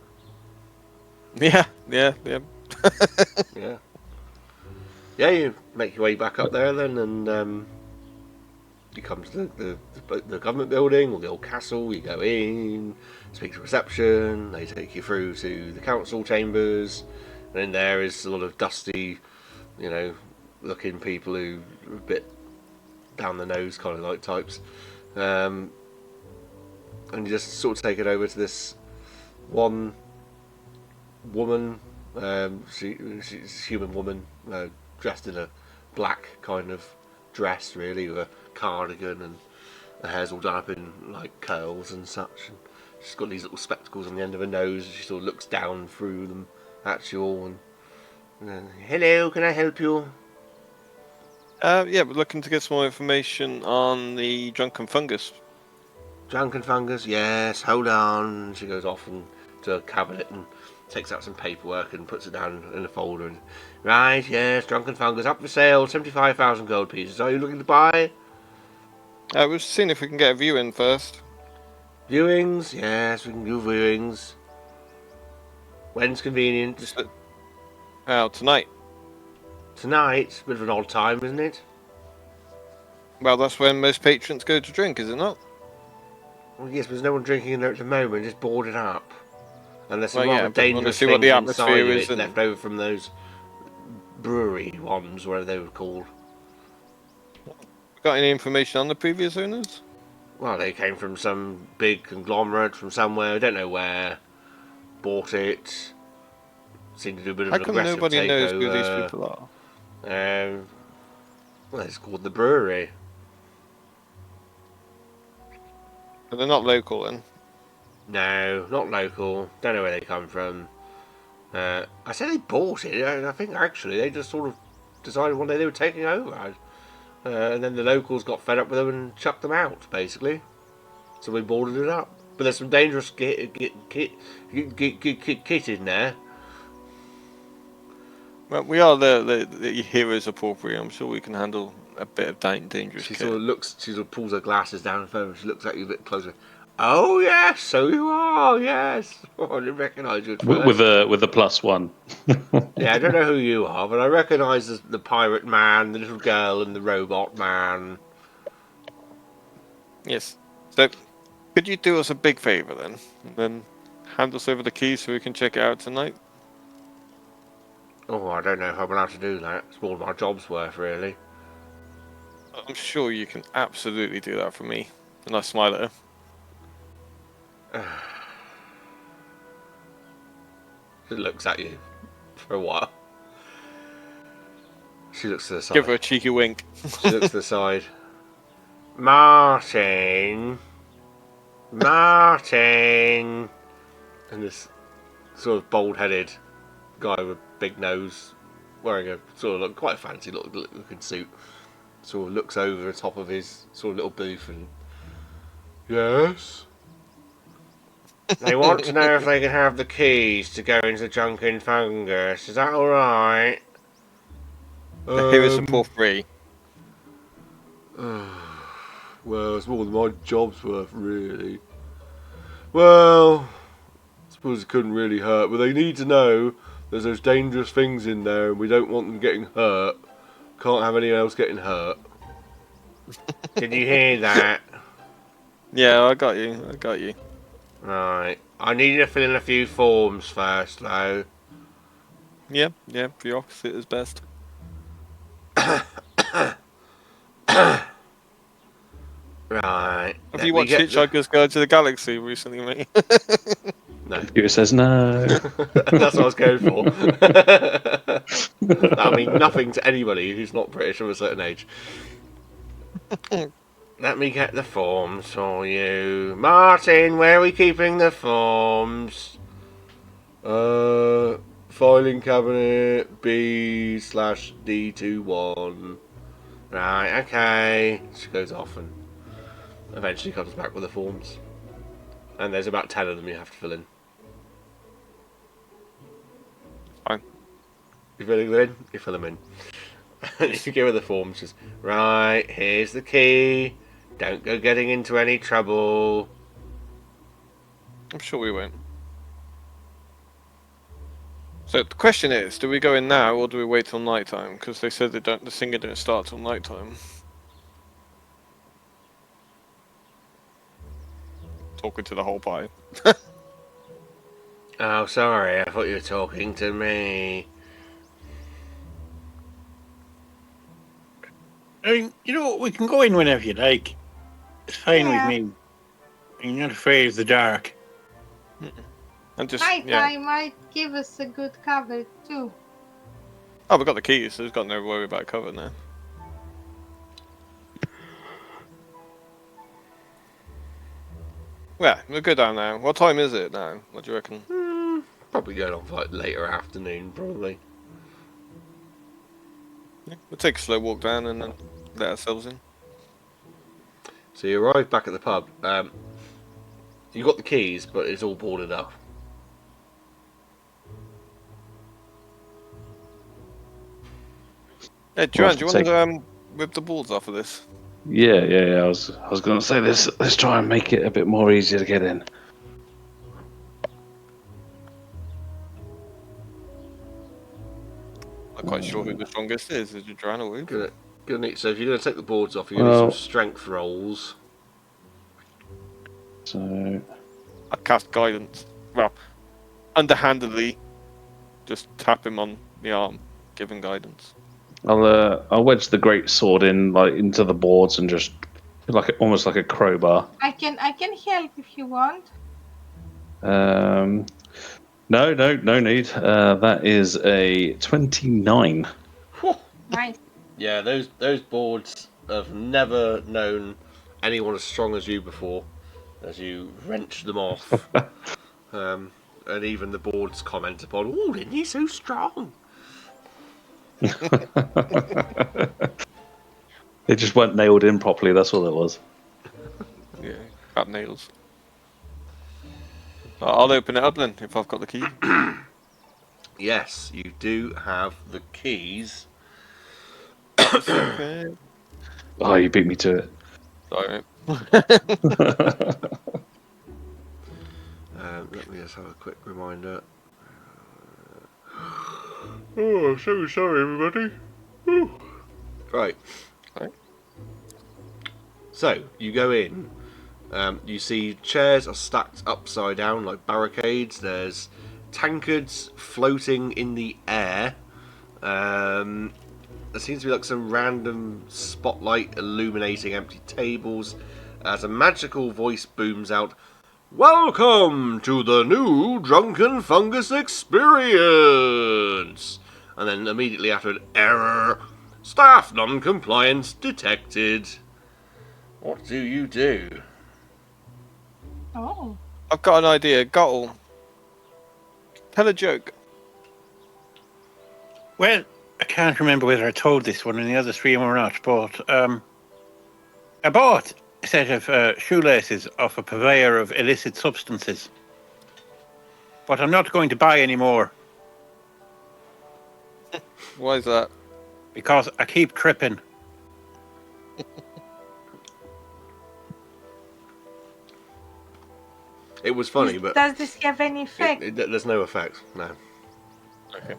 Yeah. Yeah. Yeah, you make your way back up there then, and you come to the government building or the old castle. You go in, speak to reception. They take you through to the council chambers, and in there is a lot of dusty, looking people who are a bit down the nose kind of like types. And you just sort of take it over to this one woman. She's a human woman, dressed in a black kind of dress, really, with a cardigan, and her hair's all done up in like curls and such. And she's got these little spectacles on the end of her nose, and she sort of looks down through them at you all. And hello, can I help you? Yeah, we're looking to get some more information on the drunken fungus. Drunken fungus, yes, hold on. She goes off to a cabinet and takes out some paperwork and puts it down in a folder. And, right, yes, drunken fungus up for sale, 75,000 gold pieces. Are you looking to buy? We're seeing if we can get a view in first. Viewings, yes, we can do viewings. When's convenient? Tonight. Tonight, bit of an odd time, isn't it? Well, that's when most patrons go to drink, is it not? Well, yes, but there's no one drinking in there at the moment. It's boarded up. Unless Well, there's yeah, rather but we wanna dangerous see things what the inside atmosphere of is it and- left over from those brewery ones, whatever they were called. Got any information on the previous owners? Well, they came from some big conglomerate from somewhere. I don't know where. Bought it. Seemed to do a bit of How an come aggressive nobody knows who these takeover. people are? Well, it's called the Brewery. But they're not local then. No, not local. Don't know where they come from. I said they bought it. I think actually they just sort of decided one day they were taking over. And then the locals got fed up with them and chucked them out, basically. So we boarded it up. But there's some dangerous kit in there. Well, we are the heroes of Porphyry. I'm sure we can handle a bit of dangerous She kit. she sort of pulls her glasses down and she looks at you a bit closer. Oh yes, so you are, yes. Oh, I didn't recognise you at first. With a +1. Yeah, I don't know who you are, but I recognise the pirate man, the little girl, and the robot man. Yes. So, could you do us a big favour then? And then hand us over the keys so we can check it out tonight? Oh, I don't know if I'm allowed to do that. It's more than my job's worth, really. I'm sure you can absolutely do that for me. And I smile at her. She looks at you for a while. She looks to the side. Give her a cheeky wink. She looks to the side. Martin! Martin! And this sort of bald-headed guy with a big nose, wearing a sort of quite fancy looking suit, sort of looks over the top of his sort of little booth and... Yes? They want to know if they can have the keys to go into Drunken Fungus. Is that alright? The heroes of Porphyry. Well, it's more than my job's worth, really. Well, I suppose it couldn't really hurt, but they need to know there's those dangerous things in there and we don't want them getting hurt. Can't have anyone else getting hurt. Did you hear that? Yeah, I got you. Right. I need you to fill in a few forms first, though. Yeah, bureaucracy is best. Right. Have you watched Hitchhiker's Guide to the Galaxy recently, mate? No. Computer says no. That's what I was going for. That'll mean nothing to anybody who's not British of a certain age. Let me get the forms for you. Martin, where are we keeping the forms? Filing cabinet B/D21. Right, okay. She goes off and eventually comes back with the forms. And there's about 10 of them you have to fill in. Fine. You filling them in? You fill them in. You give her the forms. Just, right, here's the key. Don't go getting into any trouble. I'm sure we won't. So the question is, do we go in now or do we wait till night time? Because they said the singer don't start till night time. talking to the whole party. Oh, sorry, I thought you were talking to me. I mean, we can go in whenever you like. It's fine with Yeah. me. I'm not afraid of the dark. And just Nighttime might give us a good cover too. Oh, we've got the keys, so we've got no worry about cover now. Yeah, we'll go down now. What time is it now? What do you reckon? Probably going on for like later afternoon, probably. Yeah, we'll take a slow walk down and then let ourselves in. So you arrive back at the pub. You got the keys, but it's all boarded up. Hey, Joanne, do you want to whip the balls off of this? Yeah. I was going to say let's try and make it a bit more easier to get in. I'm not quite sure who the strongest is. Is it Joanne or Woo? So if you're going to take the boards off, you're going to need some strength rolls. So I cast guidance. Well, underhandedly, just tap him on the arm, give him guidance. I'll wedge the great sword in into the boards and just almost like a crowbar. I can help if you want. No need. That is a 29. Nice. Yeah, those boards have never known anyone as strong as you before, as you wrench them off. And even the boards comment upon, "Oh, isn't he so strong?" They just weren't nailed in properly. That's all it was. Yeah, crap nails. I'll open it up then if I've got the key. Yes, you do have the keys. Okay. Oh, you beat me to it. Sorry. Let me just have a quick reminder. Oh, I'm so sorry, everybody. Right. So, you go in. You see chairs are stacked upside down like barricades. There's tankards floating in the air. There seems to be like some random spotlight illuminating empty tables as a magical voice booms out, "Welcome to the new Drunken Fungus experience!" And then immediately after an error, "Staff non-compliance detected." What do you do? Oh. I've got an idea. Gottle. Tell a joke. Well, I can't remember whether I told this one in the other stream or not, but I bought a set of shoelaces off a purveyor of illicit substances. But I'm not going to buy any more Why is that? because I keep tripping. It was funny, but Does this have any effect? there's no effect. No. Okay.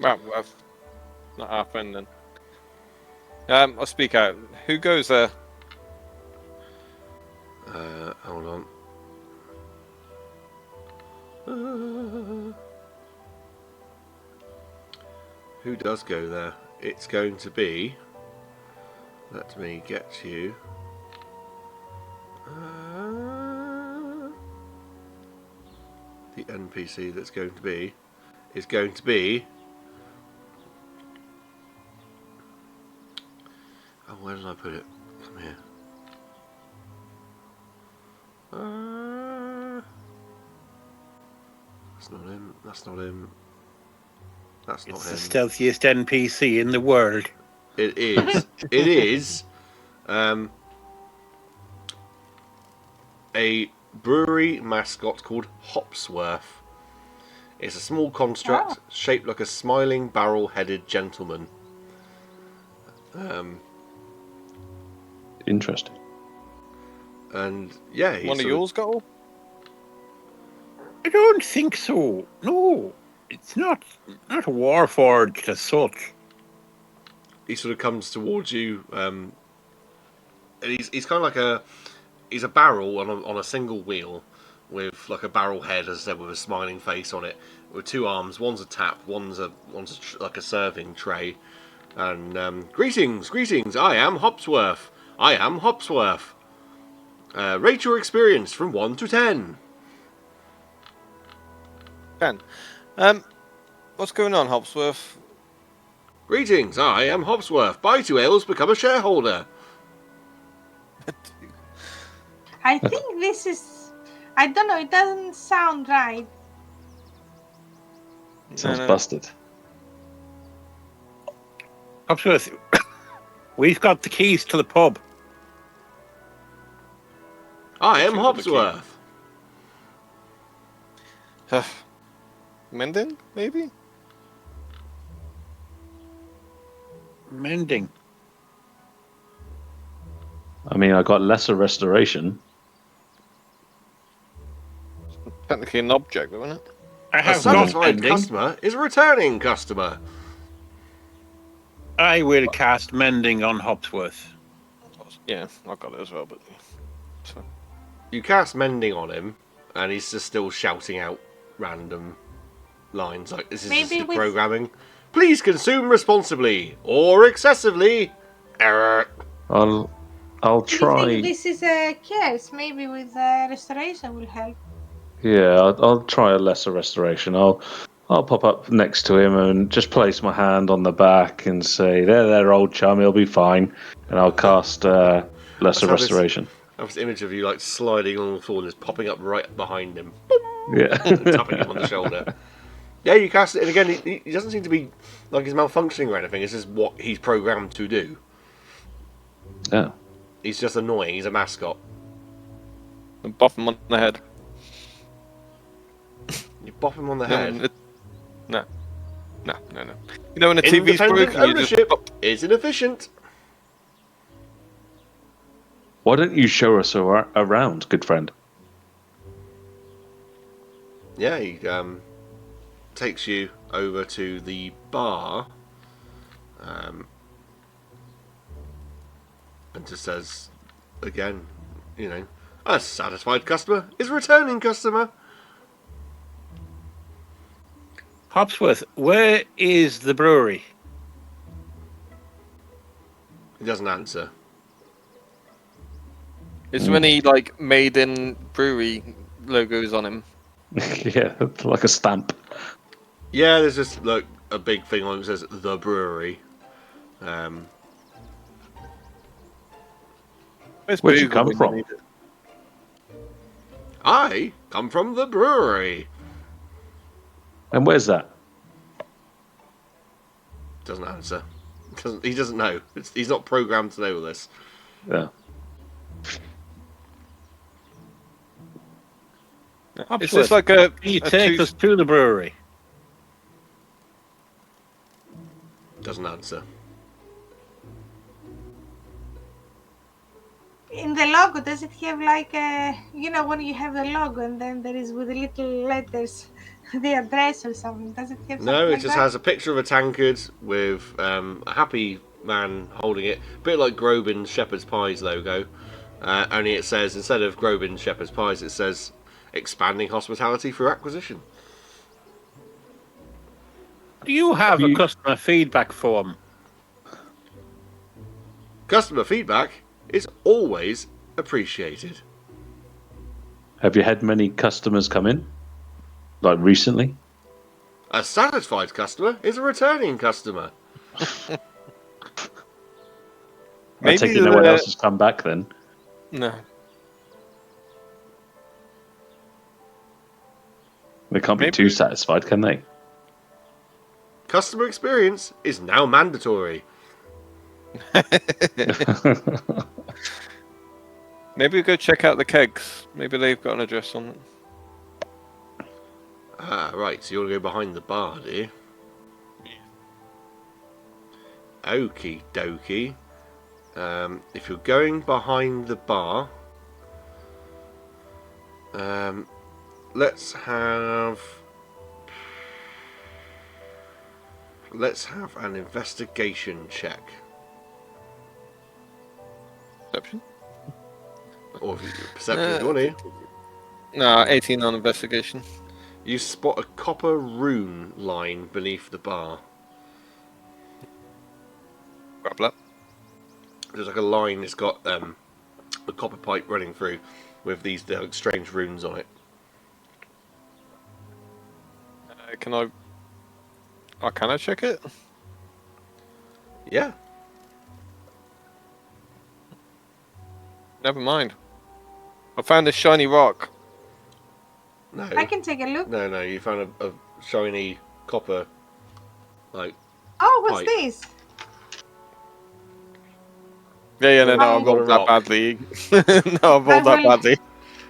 Well, that's not our friend then. I'll speak out. Who goes there? Hold on. Who does go there? It's going to be. Let me get you. The NPC that's going to be is going to be. Oh, where did I put it? Come here. That's not him. That's not him. That's not It's him. the stealthiest NPC in the world. It is. It is. A brewery mascot called Hopsworth. It's a small construct shaped like a smiling barrel-headed gentleman. Interesting. And yeah, he's One of yours, Gottle? I don't think so. No, it's not a warforged as such. He sort of comes towards you. And he's kind of like he's a barrel on a single wheel with like a barrel head, as I said, with a smiling face on it, with two arms. One's a tap, one's like a serving tray. And greetings, I am Hopsworth. Rate your experience from 1 to 10. 10. What's going on, Hopsworth? Greetings, I am Hopsworth. Buy 2 ales, become a shareholder. I think this is. I don't know. It doesn't sound right. Sounds busted. Hopsworth, we've got the keys to the pub. I am Hopsworth. Mending, maybe? Mending. I mean, I got lesser restoration. Technically an object, though, isn't it? I A have got satisfied mending. customer is a returning customer. I will cast mending on Hopsworth. Yeah, I got it as well, but... So. You cast mending on him, and he's just still shouting out random lines like, "This is Maybe just with- programming. Please consume responsibly or excessively. Error." I'll Do you think try. this is a curse? Maybe with restoration will help. Yeah, I'll try a lesser restoration. I'll pop up next to him and just place my hand on the back and say, "There, old chum, he'll be fine." And I'll cast lesser Let's have restoration. I have this image of you like sliding on the floor and just popping up right behind him, Yeah. and tapping him on the shoulder. Yeah, you cast it, and again, he doesn't seem to be like he's malfunctioning or anything. It's just what he's programmed to do. Yeah. He's just annoying. He's a mascot. And bop him on the head. You bop him on the head. No. You know when the TV's Independent broken, you just ownership bop. is inefficient. Why don't you show us around, good friend? Yeah, he takes you over to the bar, and just says, again, a satisfied customer is a returning customer. Hopsworth, where is the brewery? He doesn't answer. Is there any, like, made-in brewery logos on him? Yeah, like a stamp. Yeah, there's just like a big thing on it that says the brewery. Where's Where'd you Google come when from? need it? I come from the brewery. And where's that? Doesn't answer. He doesn't know. He's not programmed to know this. Yeah. It's just like a... Can you a take two- us to the brewery? Doesn't answer. In the logo, does it have like a, when you have the logo and then there is with the little letters the address or something? Does it have No, something it like just that? has a picture of a tankard with a happy man holding it. A bit like Grobin's Shepherd's Pies logo. Only it says, instead of Grobin's Shepherd's Pies, it says expanding hospitality through acquisition. Do you have a customer feedback form? Customer feedback is always appreciated. Have you had many customers come in? Like recently? A satisfied customer is a returning customer. I Maybe take it no one else has come back then. No. They can't be Maybe- too satisfied, can they? Customer experience is now mandatory. Maybe we go check out the kegs. Maybe they've got an address on it. Ah, right, so you want to go behind the bar, do you? Okie dokie. If you're going behind the bar, let's have an investigation check. Perception? Or if you, perception if you want to. No, 18 on investigation. You spot a copper rune line beneath the bar. Grab that. There's like a line. It's got a copper pipe running through with these strange runes on it. Can I? Oh, can I check it? Yeah. Never mind. I found a shiny rock. No. I can take a look. No. You found a shiny copper, like. Oh, what's Pipe. this? Yeah, no, I Oh. rolled that Rock. badly. No, I rolled that badly.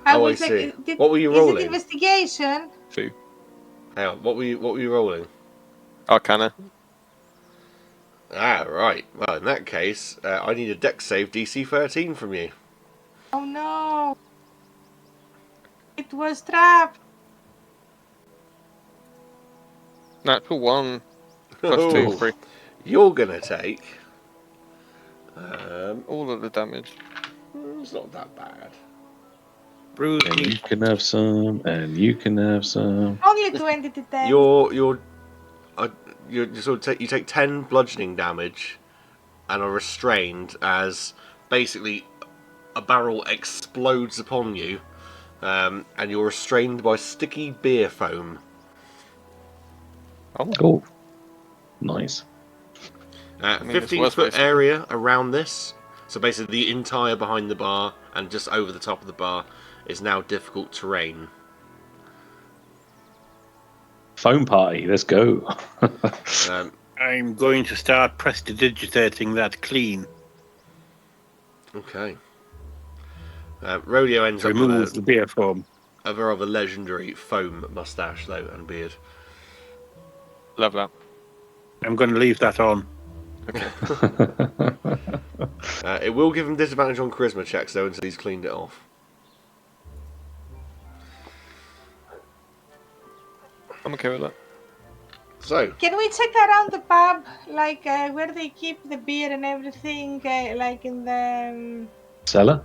I Oh, will I see. take. What were you Is it rolling? investigation? 2. Hang on. What were you rolling? Arcana. Ah, right. Well, in that case, I need a dex save DC 13 from you. Oh no! It was trapped. Natural 1. Plus 2, 3. You're gonna take. All of the damage. It's not that bad. Bruce And you needs can have some, and you can have some. Only 20 to 10. You sort of you take 10 bludgeoning damage, and are restrained as basically a barrel explodes upon you, and you're restrained by sticky beer foam. Oh, nice. mean, it's 15-foot worst case. area around this, so basically the entire behind the bar and just over the top of the bar is now difficult terrain. Phone party, let's go. I'm going to start prestidigitating that clean. Okay. Rodeo ends To up remove with the beer foam. a rather legendary foam moustache, though, and beard. Love that. I'm going to leave that on. It will give him disadvantage on charisma checks, though, until he's cleaned it off. I'm okay with that. So, Can we check around the pub, like where they keep the beer and everything, like in Cellar?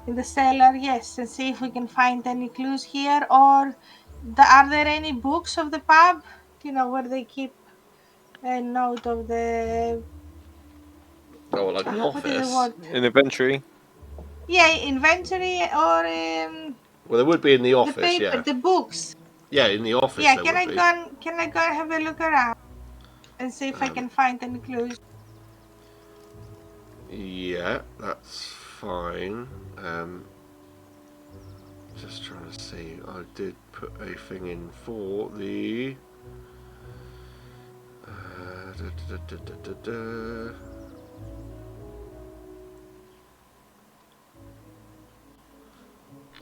the cellar? Yes, and see if we can find any clues here. Or are there any books of the pub? You know, where they keep a note of the like an what is the office. word? In inventory. Yeah, inventory or Well, there would be in the the office, paper, yeah. the books. Yeah, in the office Yeah, there can would I be. go and have a look around and see if I can find any clues? Yeah, that's fine. Just trying to see. I did put a thing in for the.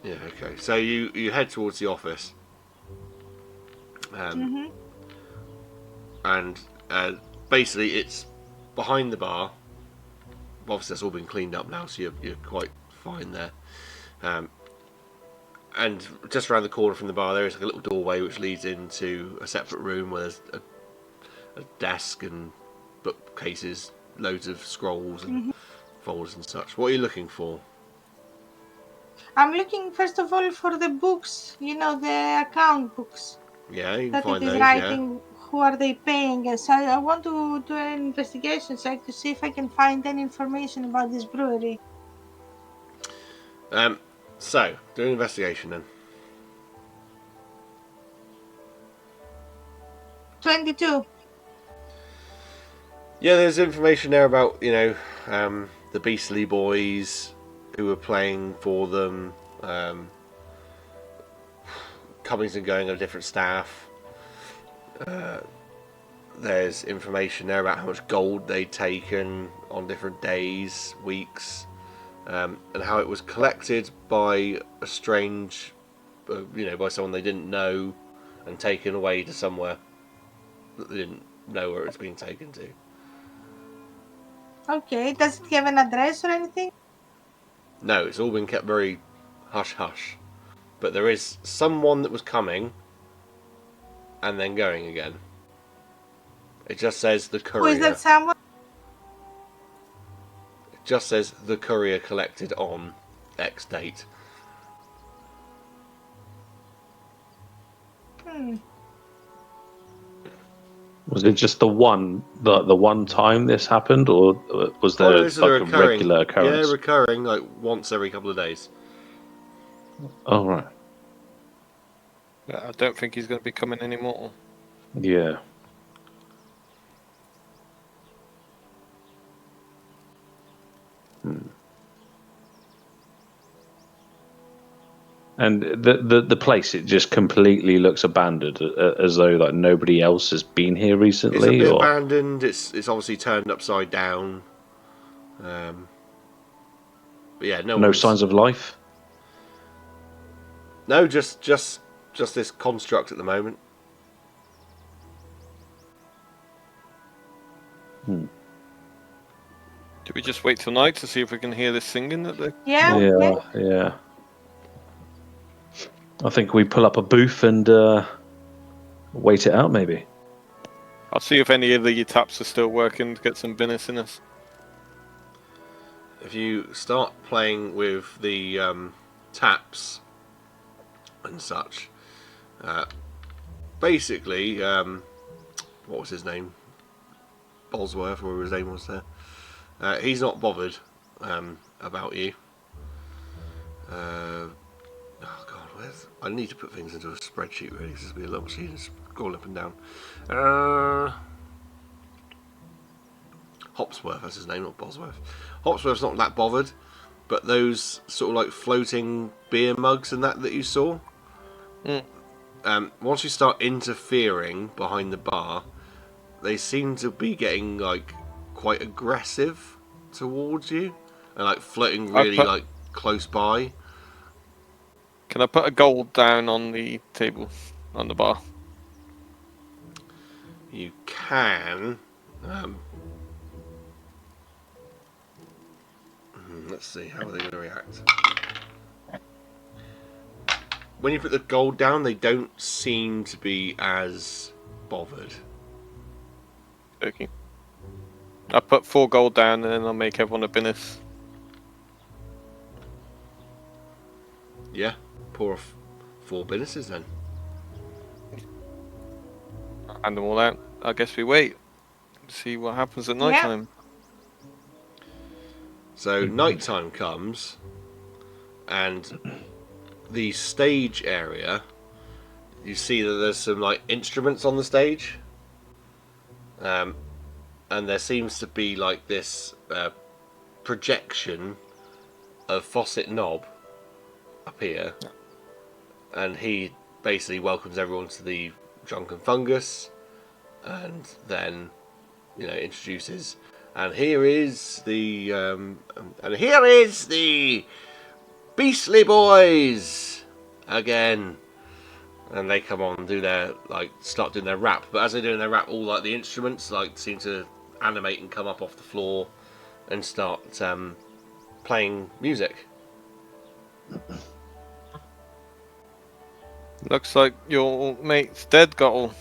Yeah, okay. So you head towards the office. And basically it's behind the bar. Obviously that's all been cleaned up now, so you're quite fine there. And just around the corner from the bar there is like a little doorway which leads into a separate room where there's a desk and bookcases, loads of scrolls and folders and such. What are you looking for? I'm looking first of all for the books, you know, the account books Yeah, you can that find it is those, writing who are they paying. And so I want to do an investigation check to see if I can find any information about this brewery. yeah. So, do an investigation then. 22. Yeah, there's information there about, you know, the Beastly Boys who were playing for them, comings and going of different staff. There's information there about how much gold they'd taken on different days, weeks, and how it was collected by a strange, by someone they didn't know and taken away to somewhere that they didn't know where it's being taken to. Okay, does it have an address or anything? No, it's all been kept very hush-hush. But there is someone that was coming and then going again. It just says the Who courier. is that someone? It just says the courier collected on X date. Was it just the one time this happened, or was there no, this is like a regular occurrence? Yeah, recurring, like once every couple of days. Oh right. I don't think he's going to be coming anymore. Yeah. And the place, it just completely looks abandoned, as though like nobody else has been here recently. It's a bit or abandoned. It's obviously turned upside down. But yeah, no signs of life. No, just this construct at the moment. Do we just wait till night to see if we can hear this singing that they? Yeah. I think we pull up a booth and wait it out, maybe. I'll see if any of the taps are still working to get some Guinness in us. If you start playing with the taps and such, basically, what was his name? Bosworth, or whatever his name was there. He's not bothered about you. Oh God, I need to put things into a spreadsheet really. This will be a little machine scrolling up and down. Hopsworth, that's his name, not Bosworth. Hopsworth's not that bothered, but those sort of like floating beer mugs and that you saw. Once you start interfering behind the bar, they seem to be getting like quite aggressive towards you and like floating really like close by. Can I put a gold down on the table, on the bar? You can. Let's see, how are they going to react? When you put the gold down, they don't seem to be as bothered. Okay. I put 4 gold down and then I'll make everyone a Guinness. Yeah, pour off 4 Guinnesses then. Hand them all out. I guess we wait. See what happens at night time. So nighttime comes, and the stage area, you see that there's some like instruments on the stage, and there seems to be like this projection of Fawcett Knob up here, and he basically welcomes everyone to the Drunken Fungus, and then introduces. And here is the Beastly Boys again, and they come on and do their start doing their rap. But as they're doing their rap, all like the instruments seem to animate and come up off the floor and start playing music. Looks like your mate's dead, Gottle.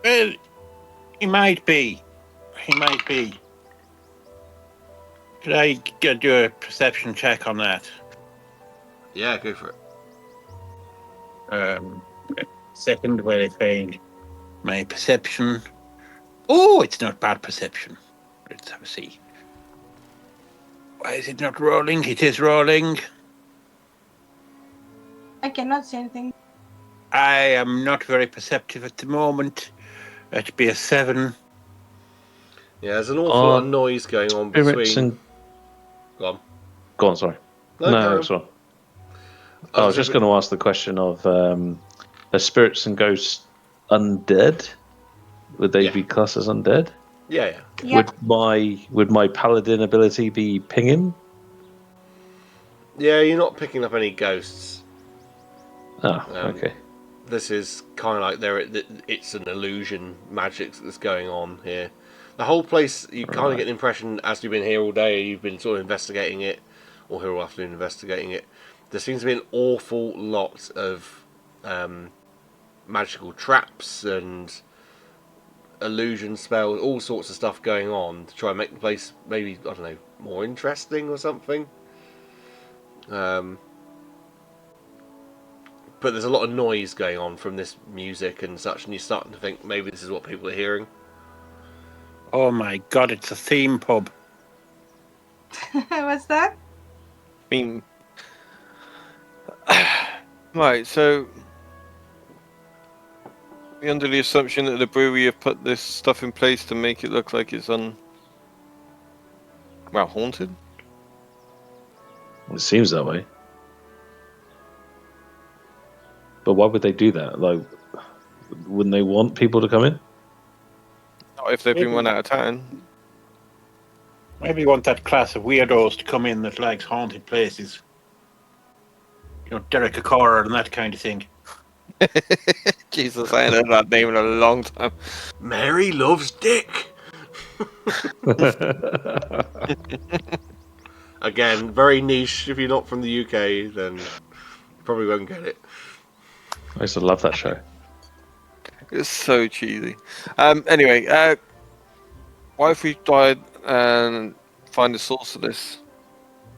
Well, he might be. He might be. Could I do a perception check on that? Yeah, go for it. Second, where I find my perception. Oh, it's not bad perception. Let's have a see. Why is it not rolling? It is rolling. I cannot see anything. I am not very perceptive at the moment. That'd be a 7. Yeah, there's an awful lot of noise going on between. Go on, sorry. No, that's right. I was just going to ask the question of are spirits and ghosts undead? Would they be classed as undead? Yeah. Would my paladin ability be pinging? Yeah, you're not picking up any ghosts. Oh, okay. This is kind of like it's an illusion magic that's going on here. The whole place, you kind of get the impression, as you've been here all day, you've been sort of investigating it, or here all afternoon investigating it, there seems to be an awful lot of magical traps and illusion spells, all sorts of stuff going on to try and make the place maybe, I don't know, more interesting or something. But there's a lot of noise going on from this music and such, and you're starting to think maybe this is what people are hearing. Oh my god, it's a theme pub. What's that? I mean, right, so we're under the assumption that the brewery have put this stuff in place to make it look like it's haunted. It seems that way. But why would they do that? Like, wouldn't they want people to come in? Not if they've been run out of town. Maybe you want that class of weirdos to come in that likes haunted places. You know, Derek O'Cora and that kind of thing. Jesus, I ain't heard that name in a long time. Mary loves Dick. Again, very niche. If you're not from the UK, then you probably won't get it. I used to love that show. It's so cheesy. Anyway, why if we died and find the source of this?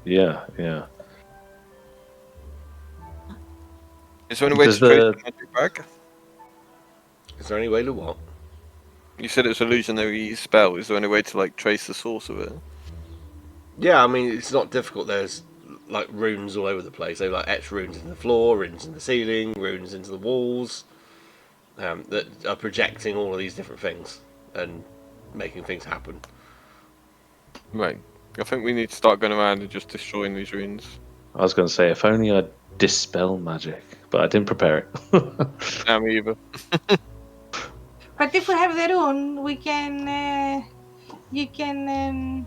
Yeah. Is there any way to Does trace the- the magic back? Is there any way to what? You said it's illusionary spell. Is there any way to like trace the source of it? Yeah, I mean, it's not difficult. There's like runes all over the place. They like etch runes in the floor, runes in the ceiling, runes into the walls, that are projecting all of these different things and making things happen. Right. I think we need to start going around and just destroying these runes. I was going to say, if only I'd dispel magic, but I didn't prepare it. Me either. But if we have the rune, we can. You can.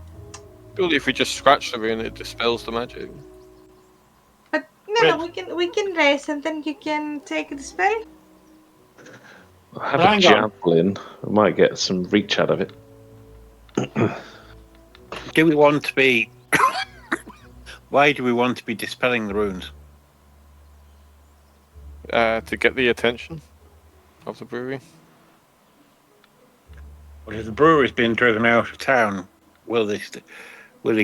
Surely if we just scratch the rune, it dispels the magic. But no, we can raise and then you can take the spell. I have Hang a on. javelin. I might get some reach out of it. Do we want to be... Why do we want to be dispelling the runes? To get the attention of the brewery. Well, if the brewery's been driven out of town, will they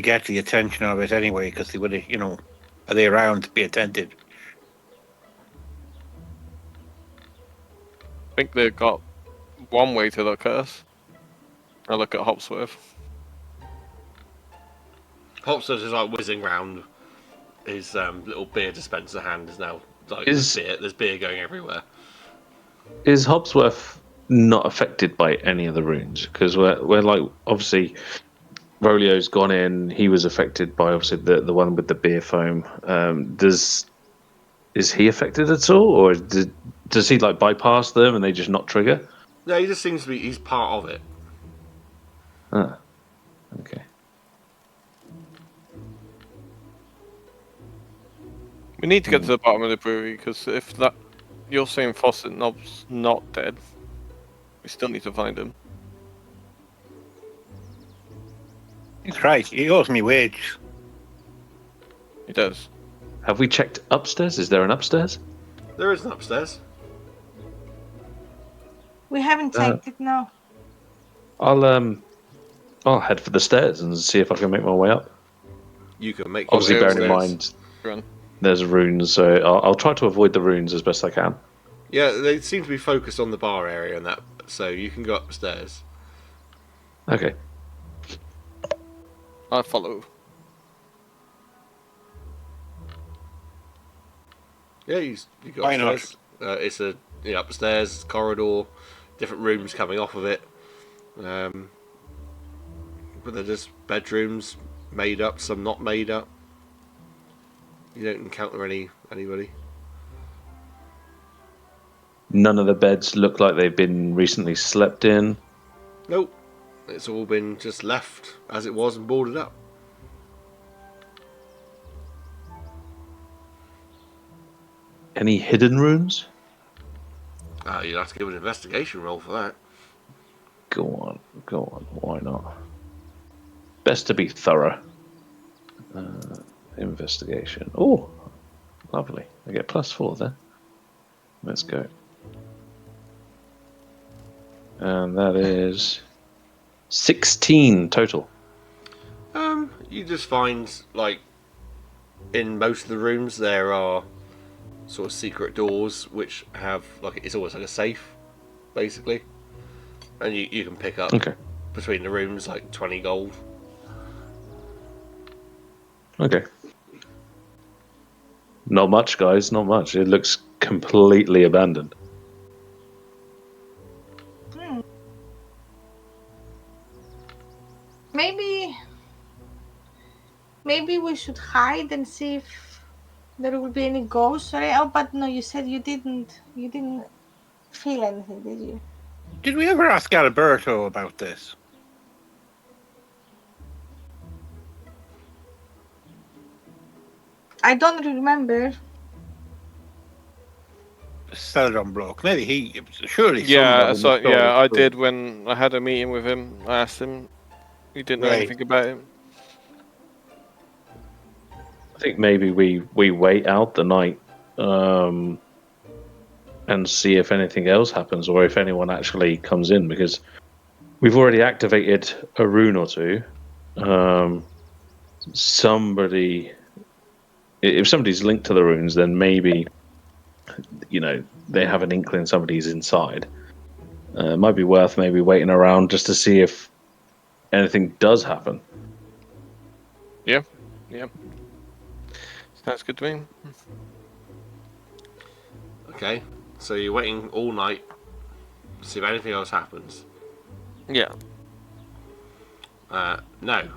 get the attention of it anyway? Because they would, are they around to be attended? I think they've got one way to look at us. I look at Hopsworth. Hopsters is like whizzing round. His little beer dispenser hand is now like there's beer going everywhere. Is Hobsworth not affected by any of the runes? Because we're like, obviously, Rolio's gone in. He was affected by obviously the one with the beer foam. Is he affected at all, or does he like bypass them and they just not trigger? No, he just seems to be. He's part of it. Ah, okay. We need to get to the bottom of the brewery because if that you're saying Fawcett Knob's not dead, we still need to find him. He's right. He owes me wages. He does. Have we checked upstairs? Is there an upstairs? There is an upstairs. We haven't checked it, no. I'll head for the stairs and see if I can make my way up. You can make. Your Obviously, way bearing in upstairs. mind Run. there's runes, so I'll try to avoid the runes as best I can. Yeah, they seem to be focused on the bar area and that, so you can go upstairs. Okay. I follow. Yeah, you go Why not? upstairs. It's a upstairs corridor, different rooms coming off of it. But they're just bedrooms, made up, some not made up. You don't encounter anybody. None of the beds look like they've been recently slept in. Nope. It's all been just left as it was and boarded up. Any hidden rooms? You'll have to give an investigation roll for that. Go on. Why not? Best to be thorough. Investigation. Oh, lovely. I get +4 there. Let's go. And that is 16 total. You just find, like, in most of the rooms there are sort of secret doors which have, like, it's almost like a safe, basically. And you can pick up Okay. between the rooms, like, 20 gold. Okay. Not much, guys. Not much. It looks completely abandoned. Maybe we should hide and see if there will be any ghosts or oh, but no, you said you didn't feel anything, did you? Did we ever ask Alberto about this? I don't remember. Celadon bloke. Maybe he. Surely Yeah, somebody so must know yeah, the I truth. did when I had a meeting with him. I asked him. He didn't know Right. anything about it. I think maybe we wait out the night and see if anything else happens or if anyone actually comes in, because we've already activated a rune or two. Somebody, if somebody's linked to the runes, then maybe they have an inkling somebody's inside. It might be worth maybe waiting around just to see if anything does happen. Yeah. Sounds good to me. Okay, so you're waiting all night to see if anything else happens. Yeah. No,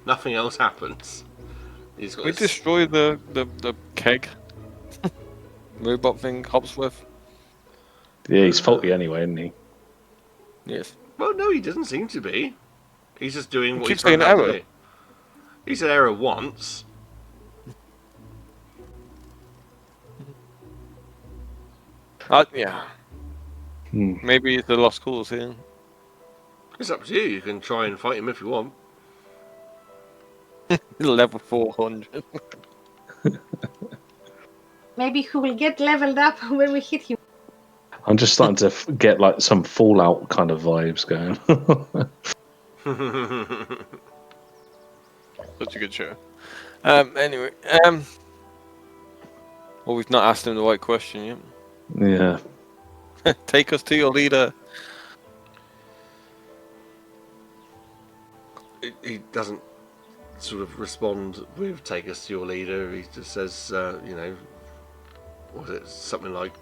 nothing else happens. He's got We this- destroy the keg. Robot thing, Hopsworth. Yeah, he's faulty anyway, isn't he? Yes. Well, no, he doesn't seem to be. He's just doing what Keep he's saying programmed to error. do. He said error once. Yeah. Hmm. Maybe it's the lost cause here. It's up to you. You can try and fight him if you want. Level 400. Maybe he will get leveled up when we hit him. I'm just starting to get like some Fallout kind of vibes going. Such a good show. Anyway, well, we've not asked him the right question yet. Yeah. Take us to your leader. He doesn't sort of respond with "take us to your leader." He just says, what is it? Something like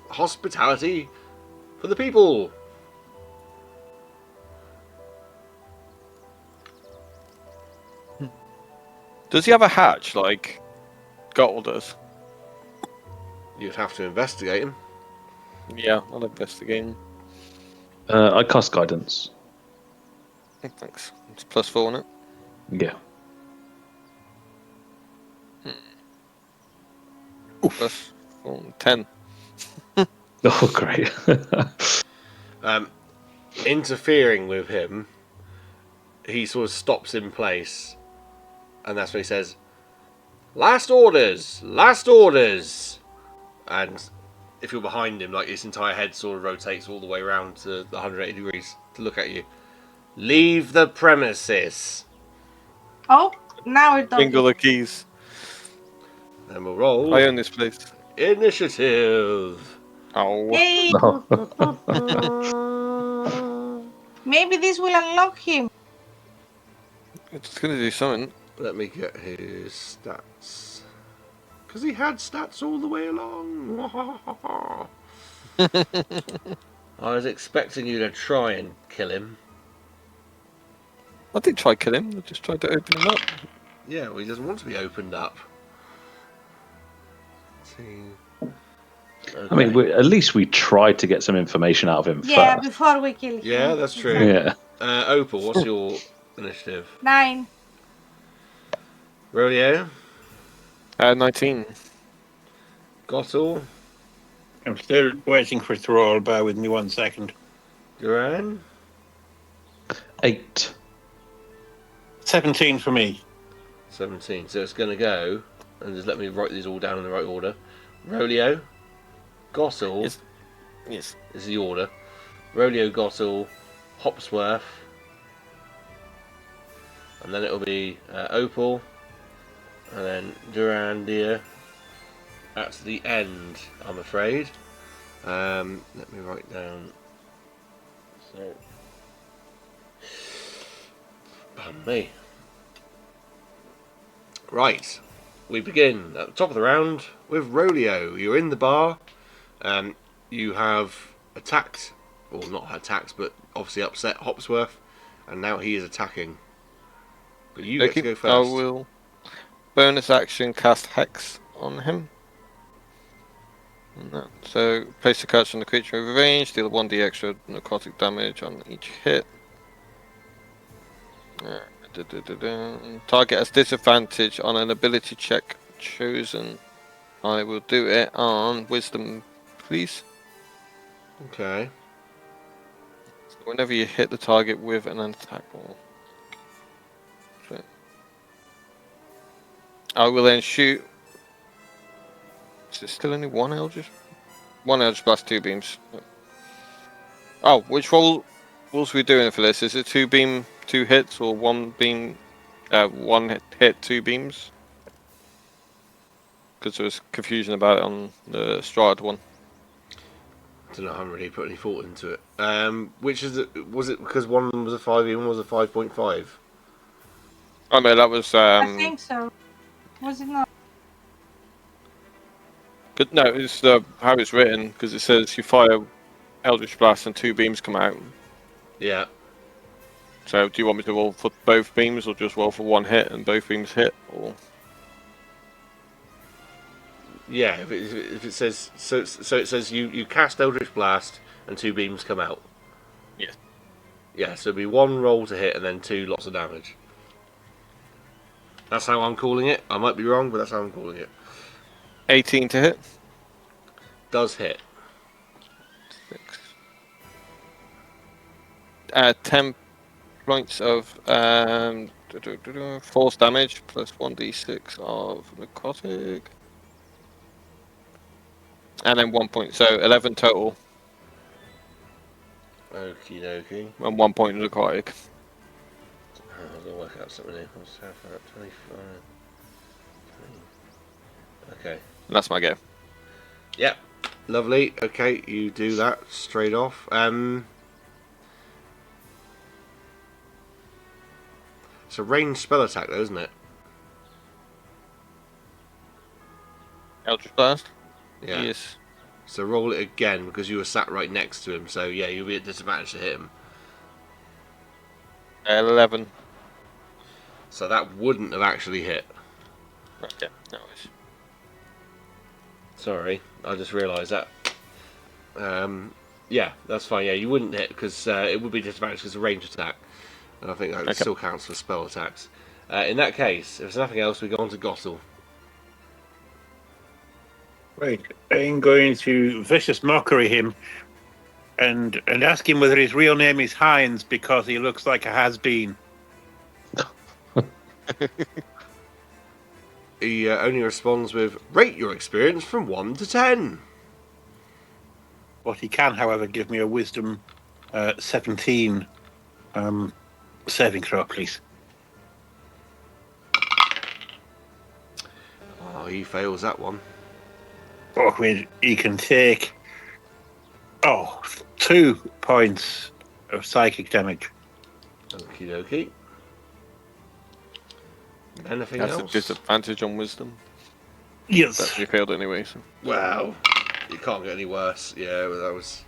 hospitality for the people. Does he have a hatch like Gold does? You'd have to investigate him. Yeah, I'll investigate him. I cast guidance. Thanks. It's +4 on it. Yeah. +4, 10. Oh, great. Interfering with him, he sort of stops in place, and that's when he says, "Last orders, last orders." And if you're behind him, like his entire head sort of rotates all the way around to the 180 degrees to look at you. Leave the premises. Oh, now we're talking. Jingle the keys. And we'll roll I own this place. initiative. Oh. Yay! Maybe this will unlock him. It's gonna do something. Let me get his stats. Because he had stats all the way along. I was expecting you to try and kill him. I did try kill him. I just tried to open him up. Yeah, well, he doesn't want to be opened up. Let's see. Okay. I mean, at least we tried to get some information out of him Yeah, first. before we kill him. Yeah, that's true. Yeah. Opal, what's your initiative? 9. Rodeo? 19. Gottel? I'm still waiting for Thrall. Bear with me 1 second. Duran? 8. 17 for me. 17. So it's going to go, and just let me write these all down in the right order. Rolio? Gottel? Yes. Is the order. Rodeo Gottle, Hopsworth, and then it'll be Opal, and then Durandia at the end, I'm afraid. Let me write down. So, pardon me. Right, we begin at the top of the round with Rodeo. You're in the bar. You have attacked, or not attacked, but obviously upset Hopsworth, and now he is attacking. But you get to go first. I will bonus action cast Hex on him. So place the curse on the creature with range, deal 1d extra necrotic damage on each hit. Target has disadvantage on an ability check chosen. I will do it on Wisdom, please. Okay. So whenever you hit the target with an attack roll. So I will then shoot. Is it still only one Eldritch? One Eldritch Blast, 2 beams. Oh, which rules are we doing for this? Is it 2 beam, 2 hits, or 1 beam, 1 hit, 2 beams? Because there was confusion about it on the Strahd one. I don't know, I haven't really put any thought into it. Which is it? Was it because one was a 5e and one was a 5.5? Oh no, that was. I think so. Was it not? Good. No, it's how it's written because it says you fire Eldritch Blast and 2 beams come out. Yeah. So do you want me to roll for both beams or just roll for 1 hit and both beams hit? Or Yeah, if it says so it says you cast Eldritch Blast and 2 beams come out. Yes. Yeah, so it'd be 1 roll to hit and then 2 lots of damage. That's how I'm calling it. I might be wrong, but that's how I'm calling it. 18 to hit. Does hit. 10 points of force damage plus 1d6 of necrotic. And then 1 point, so 11 total. Okie dokie. And 1 point of necrotic. I've got to work out something here. What's half that? 25. 20. Okay. And that's my go. Yep. Lovely. Okay, you do that straight off. It's a ranged spell attack, though, isn't it? Eldritch Blast? Yeah. Yes. So roll it again because you were sat right next to him. So yeah, you'll be at disadvantage to hit him. 11. So that wouldn't have actually hit. Okay, no worries. Sorry, I just realised that. Yeah, that's fine. Yeah, you wouldn't hit because it would be disadvantage because it's a range attack, and I think that still counts for spell attacks. In that case, if there's nothing else, we go on to Gottle. Right, I'm going to vicious mockery him and ask him whether his real name is Hines because he looks like a has-been. He only responds with, rate your experience from 1 to 10. But he can, however, give me a wisdom 17 saving throw, please. Oh, he fails that one. Oh, he can take 2 points of psychic damage. Okie dokie. Anything That's else? a disadvantage on Wisdom. Yes. But you failed anyway, so. Wow, you can't get any worse. Yeah, well, that was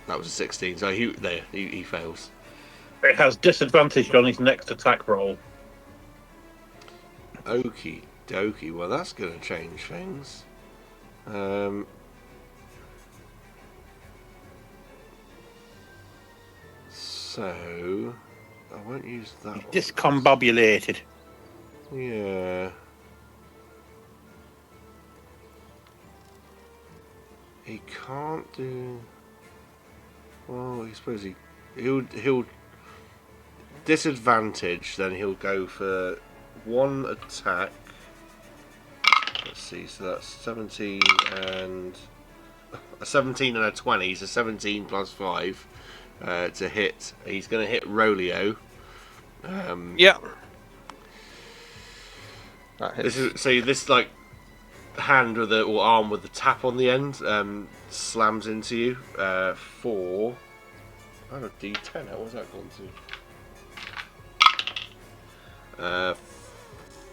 a 16. So he fails. It has disadvantage on his next attack roll. Okie dokie. Well, that's going to change things. So I won't use that one. Discombobulated. Yeah. He can't do. Well, I suppose he'll disadvantage. Then he'll go for 1 attack. Let's see. So that's 17 and a 17 and a 20, so 17 plus 5 to hit. He's going to hit Rolio. Yeah. That hits. This like hand with the or arm with the tap on the end slams into you for I don't know, D10. How was that gone to?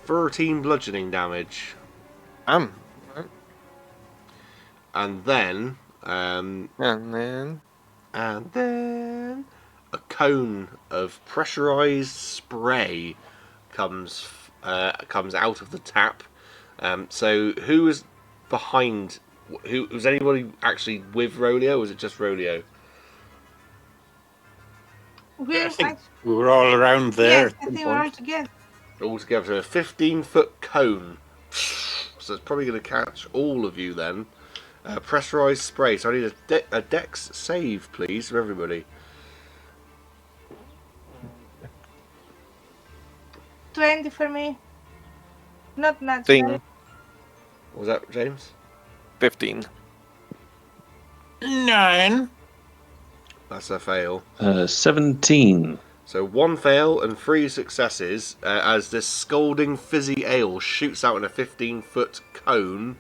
13 bludgeoning damage, Right. and then And then a cone of pressurized spray comes out of the tap. So who is behind? Who was anybody actually with Rolio? Or was it just Rolio? I think we were all around there. Yes, I think we're all together. All together, so a 15-foot cone. So it's probably going to catch all of you then. Pressurized spray. So I need a dex save, please, for everybody. 20 for me. Not natural. Thing. What was that, James? 15. 9. That's a fail. 17. So 1 fail and 3 successes as this scalding fizzy ale shoots out in a 15-foot cone.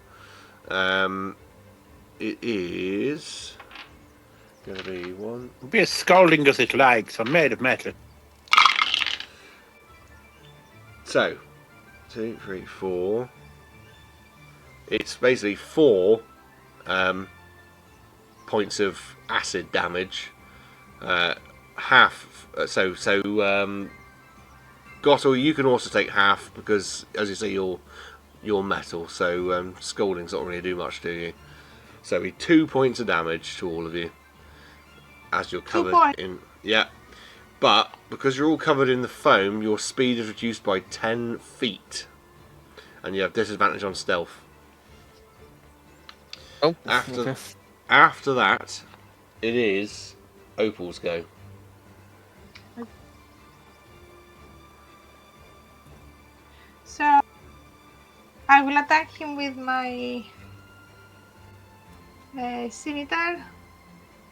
It is going to be 1. It'll be as scalding as it likes. I'm made of metal. So 2, 3, 4. It's basically 4 points of acid damage. Half. So Gottel, you can also take half because, as you say, you're metal. So scalding's not really do much, do you? So it'll be 2 points of damage to all of you, as you're covered in. Yeah, but because you're all covered in the foam, your speed is reduced by 10 feet, and you have disadvantage on stealth. Oh, After that, it is Opal's go. So I will attack him with my scimitar.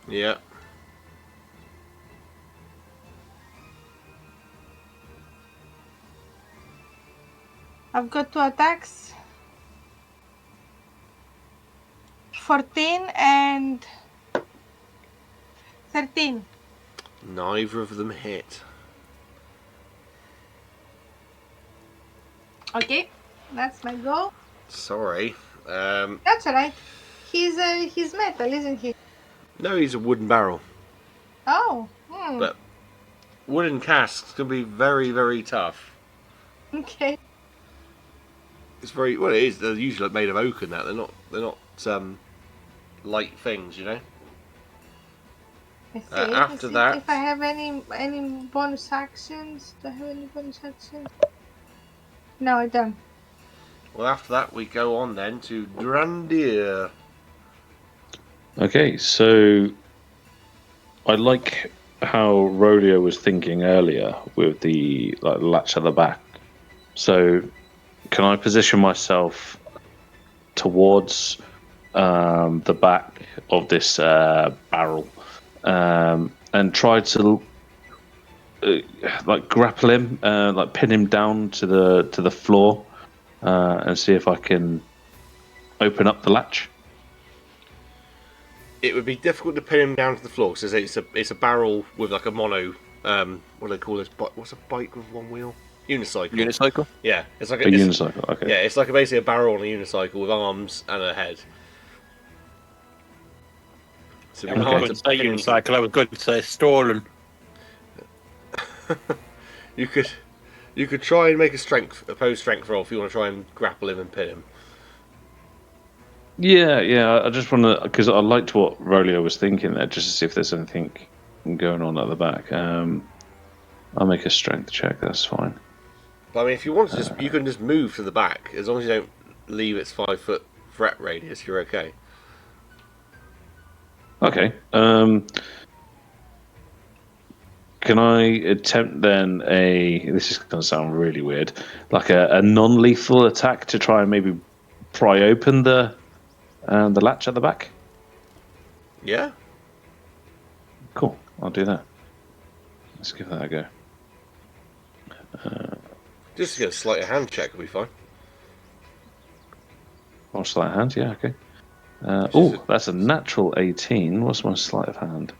Yeah. I've got 2 attacks. 14 and 13. Neither of them hit. Okay, that's my go. Sorry. That's alright. He's metal, isn't he? No, he's a wooden barrel. Oh. But wooden casks can be very, very tough. Okay. It's very well. It is. They're usually made of oak and that. They're not light things, you know. I see. After Let's see that- if I have any bonus actions. Do I have any bonus actions? No, I don't. Well, after that, we go on then to Drandir. Okay, so I like how Rodeo was thinking earlier with the latch at the back. So can I position myself towards the back of this barrel and try to grapple him, pin him down to the floor, and see if I can open up the latch? It would be difficult to pin him down to the floor because it's a barrel with like a mono. What do they call this? What's a bike with one wheel? Unicycle. Unicycle? Yeah, it's like A unicycle. Okay. Yeah, it's like basically a barrel on a unicycle with arms and a head. So I it'd be was hard going to to say pin him. unicycle. I was going to say stolen. You could try and make a opposed strength roll if you want to try and grapple him and pin him. Yeah. I just want to, because I liked what Rolio was thinking there, just to see if there's anything going on at the back. I'll make a strength check. That's fine. But I mean, if you want to, you can just move to the back as long as you don't leave its 5-foot threat radius. You're okay. Okay. Can I attempt then this is going to sound really weird, like a non-lethal attack to try and maybe pry open the latch at the back? Yeah. Cool. I'll do that. Let's give that a go. Just get a sleight of hand check will be fine. Or sleight of hand. Yeah. Okay. Just Oh, that's a natural 18. What's my sleight of hand?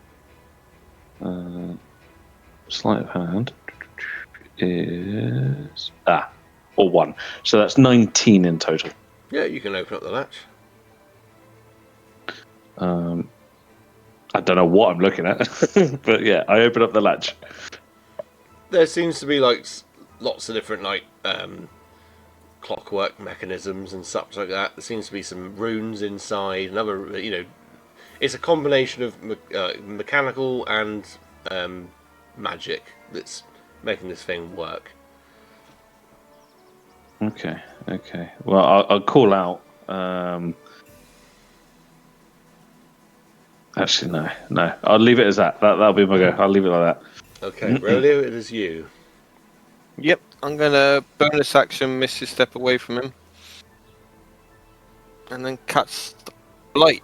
Sleight of hand is or 1. So that's 19 in total. Yeah, you can open up the latch. I don't know what I'm looking at, but yeah, I open up the latch. There seems to be like lots of different like clockwork mechanisms and such like that. There seems to be some runes inside. Another, it's a combination of mechanical and magic that's making this thing work. Okay. Well, I'll call out. Actually, no. I'll leave it as that. That'll be my go. I'll leave it like that. Okay, Rolio, it is you. Yep, I'm gonna bonus action misty step away from him. And then cast light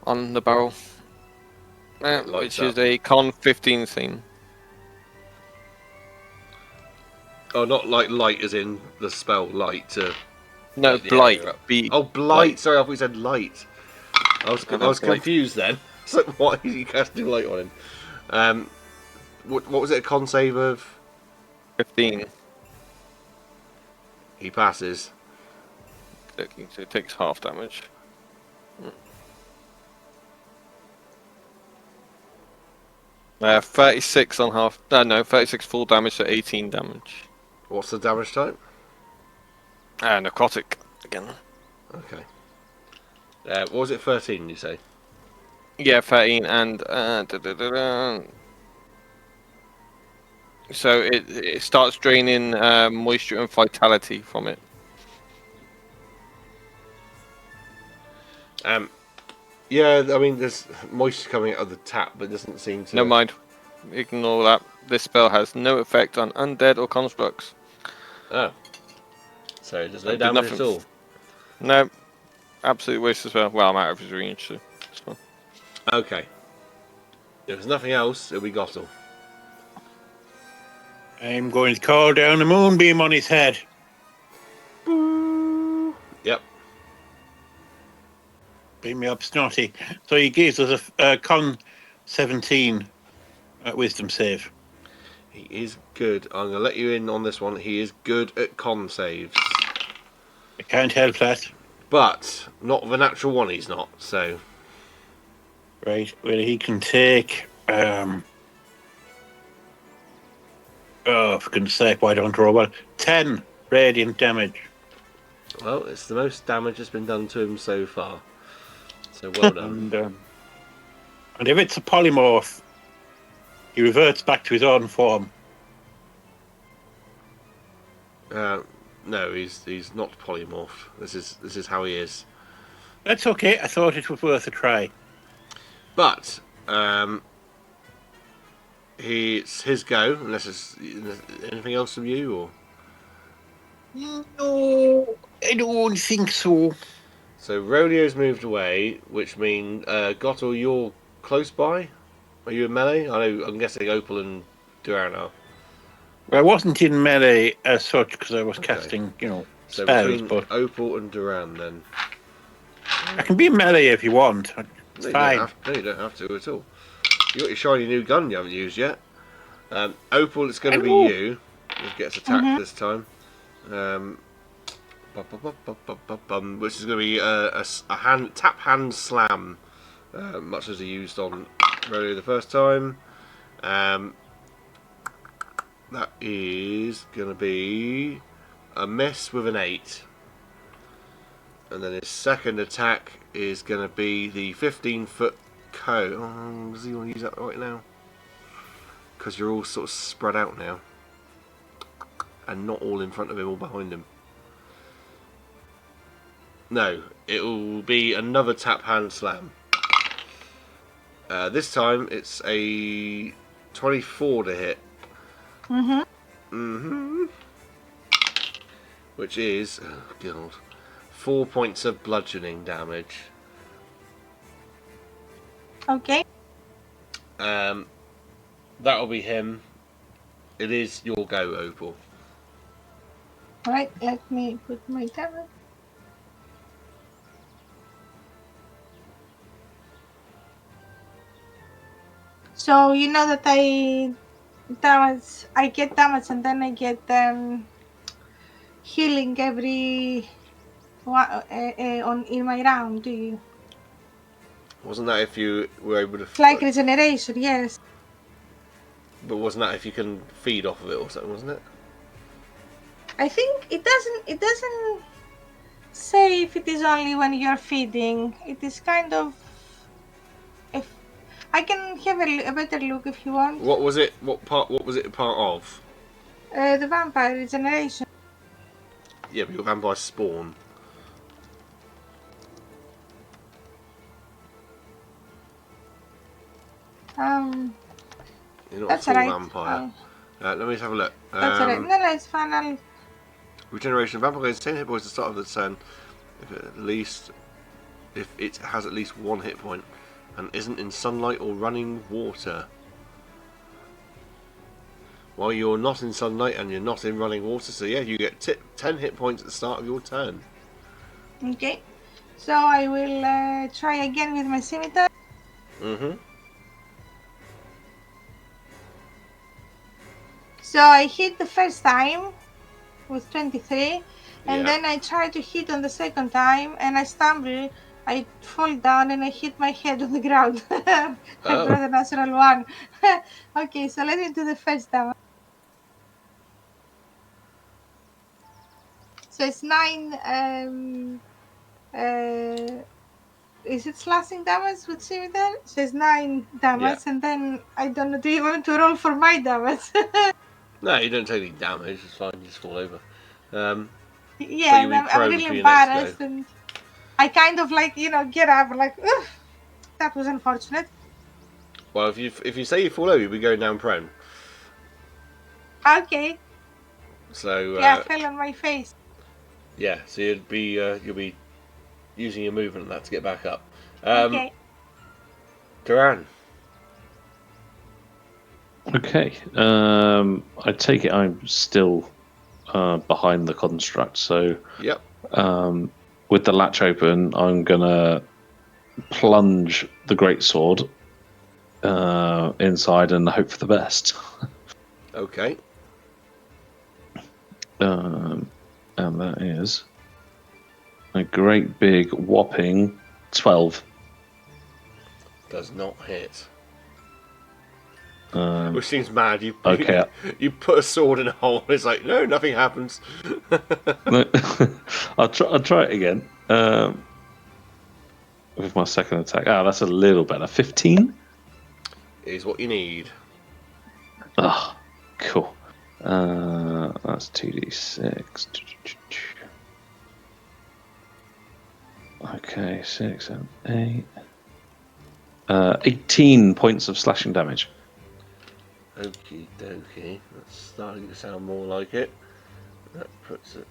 on the barrel. Which is a con 15 thing. Oh, not like light as in the spell light. No, light the blight. area up. B. Oh, blight. Blight. Sorry, I thought you said light. I was Blight. confused then. It's like, why are you casting light on him? What was it? A con save of 15. he passes. Okay, so it takes half damage. 36 on half. No, 36 full damage, so 18 damage. What's the damage type? Necrotic again. Okay. What was it? 13? You say? Yeah, 13 and so it starts draining moisture and vitality from it. Yeah, I mean, there's moisture coming out of the tap, but it doesn't seem to. Never mind. Ignore that. This spell has no effect on undead or constructs. Oh. So there's no Did damage nothing. at all. No. Absolute waste as well. Well, I'm out of his range, so it's fine. Okay. If there's nothing else, it'll be Gottel. I'm going to call down a moonbeam on his head. Yep. Beam me up, snotty. So he gives us a con 17 wisdom save. He is good. I'm going to let you in on this one. He is good at con saves. I can't help that. But not the natural one, he's not. So. Right, well, he can take. For goodness sake, why don't I roll well? 10 radiant damage. Well, it's the most damage that's been done to him so far. So well done. And if it's a polymorph, he reverts back to his own form. No, he's not polymorphed. This is how he is. That's okay. I thought it was worth a try. But it's his go. Unless there's anything else from you, or No, I don't think so. so Rodeo's moved away, which means Gottel, you're close by. Are you in melee? I'm guessing Opal and Duran are. I wasn't in melee as such because I was Okay. casting, So spells, between but Opal and Duran, then. I can be in melee if you want. It's fine. You don't have to at all. You got your shiny new gun you haven't used yet. Opal, it's going to be you who gets attacked this time. Which is going to be a tap hand slam, much as he used on Rodeo the first time. That is going to be a miss with an 8. And then his second attack is going to be the 15-foot cone. Oh, does he want to use that right now? Because you're all sort of spread out now. And not all in front of him or behind him. No, it will be another tap hand slam. This time it's a 24 to hit. Which is, oh god, 4 points of bludgeoning damage. Okay. That'll be him. It is your go, Opal. Right. Let me put my damage. So you know that I get damage, and then I get healing every on in my round. Do you? Wasn't that if you were able to? It's like regeneration. Yes. But wasn't that if you can feed off of it or something? Wasn't it? I think it doesn't. It doesn't say if it is only when you're feeding. It is kind of. If I can have a better look if you want. What was it? What part? What was it a part of? The vampire regeneration. Yeah, but your vampire spawn. You're not That's a full alright. vampire. Let me just have a look. That's alright. No, it's fine. Regeneration. Vampire gains 10 hit points at the start of the turn if it has at least 1 hit point and isn't in sunlight or running water. While you're not in sunlight and you're not in running water, so yeah, you get 10 hit points at the start of your turn. Okay. So I will try again with my scimitar. Mm-hmm. So I hit the first time with 23, and Yeah. then I try to hit on the second time, and I stumble. I fall down and I hit my head on the ground. I Oh. brought a natural one. Okay, so let me do the first damage. So it's 9. Is it slashing damage with scimitar? So it's 9 damage, and then I don't know. Do you want to roll for my damage? No, you don't take any damage. It's fine. You just fall over. Yeah, you'll and be I'm prone really for your next embarrassed, go. and I kind of like get up, like, ugh, that was unfortunate. Well, if you say you fall over, you'll be going down prone. Okay. So Yeah, I fell on my face. yeah, so you'll be using your movement and that to get back up. Okay. Duran. Okay. I take it I'm still behind the construct, so Yep. with the latch open, I'm gonna plunge the greatsword inside and hope for the best. Okay. And that is a great big whopping 12. Does not hit. Um, Which seems mad. You Okay. you put a sword in a hole. It's like no, nothing happens. I'll try it again with my second attack. That's a little better. 15. Is what you need. Ah, cool. That's 2d6. Okay, 6 and 8. 18 points of slashing damage. Okie dokie. That's starting to sound more like it. That puts it.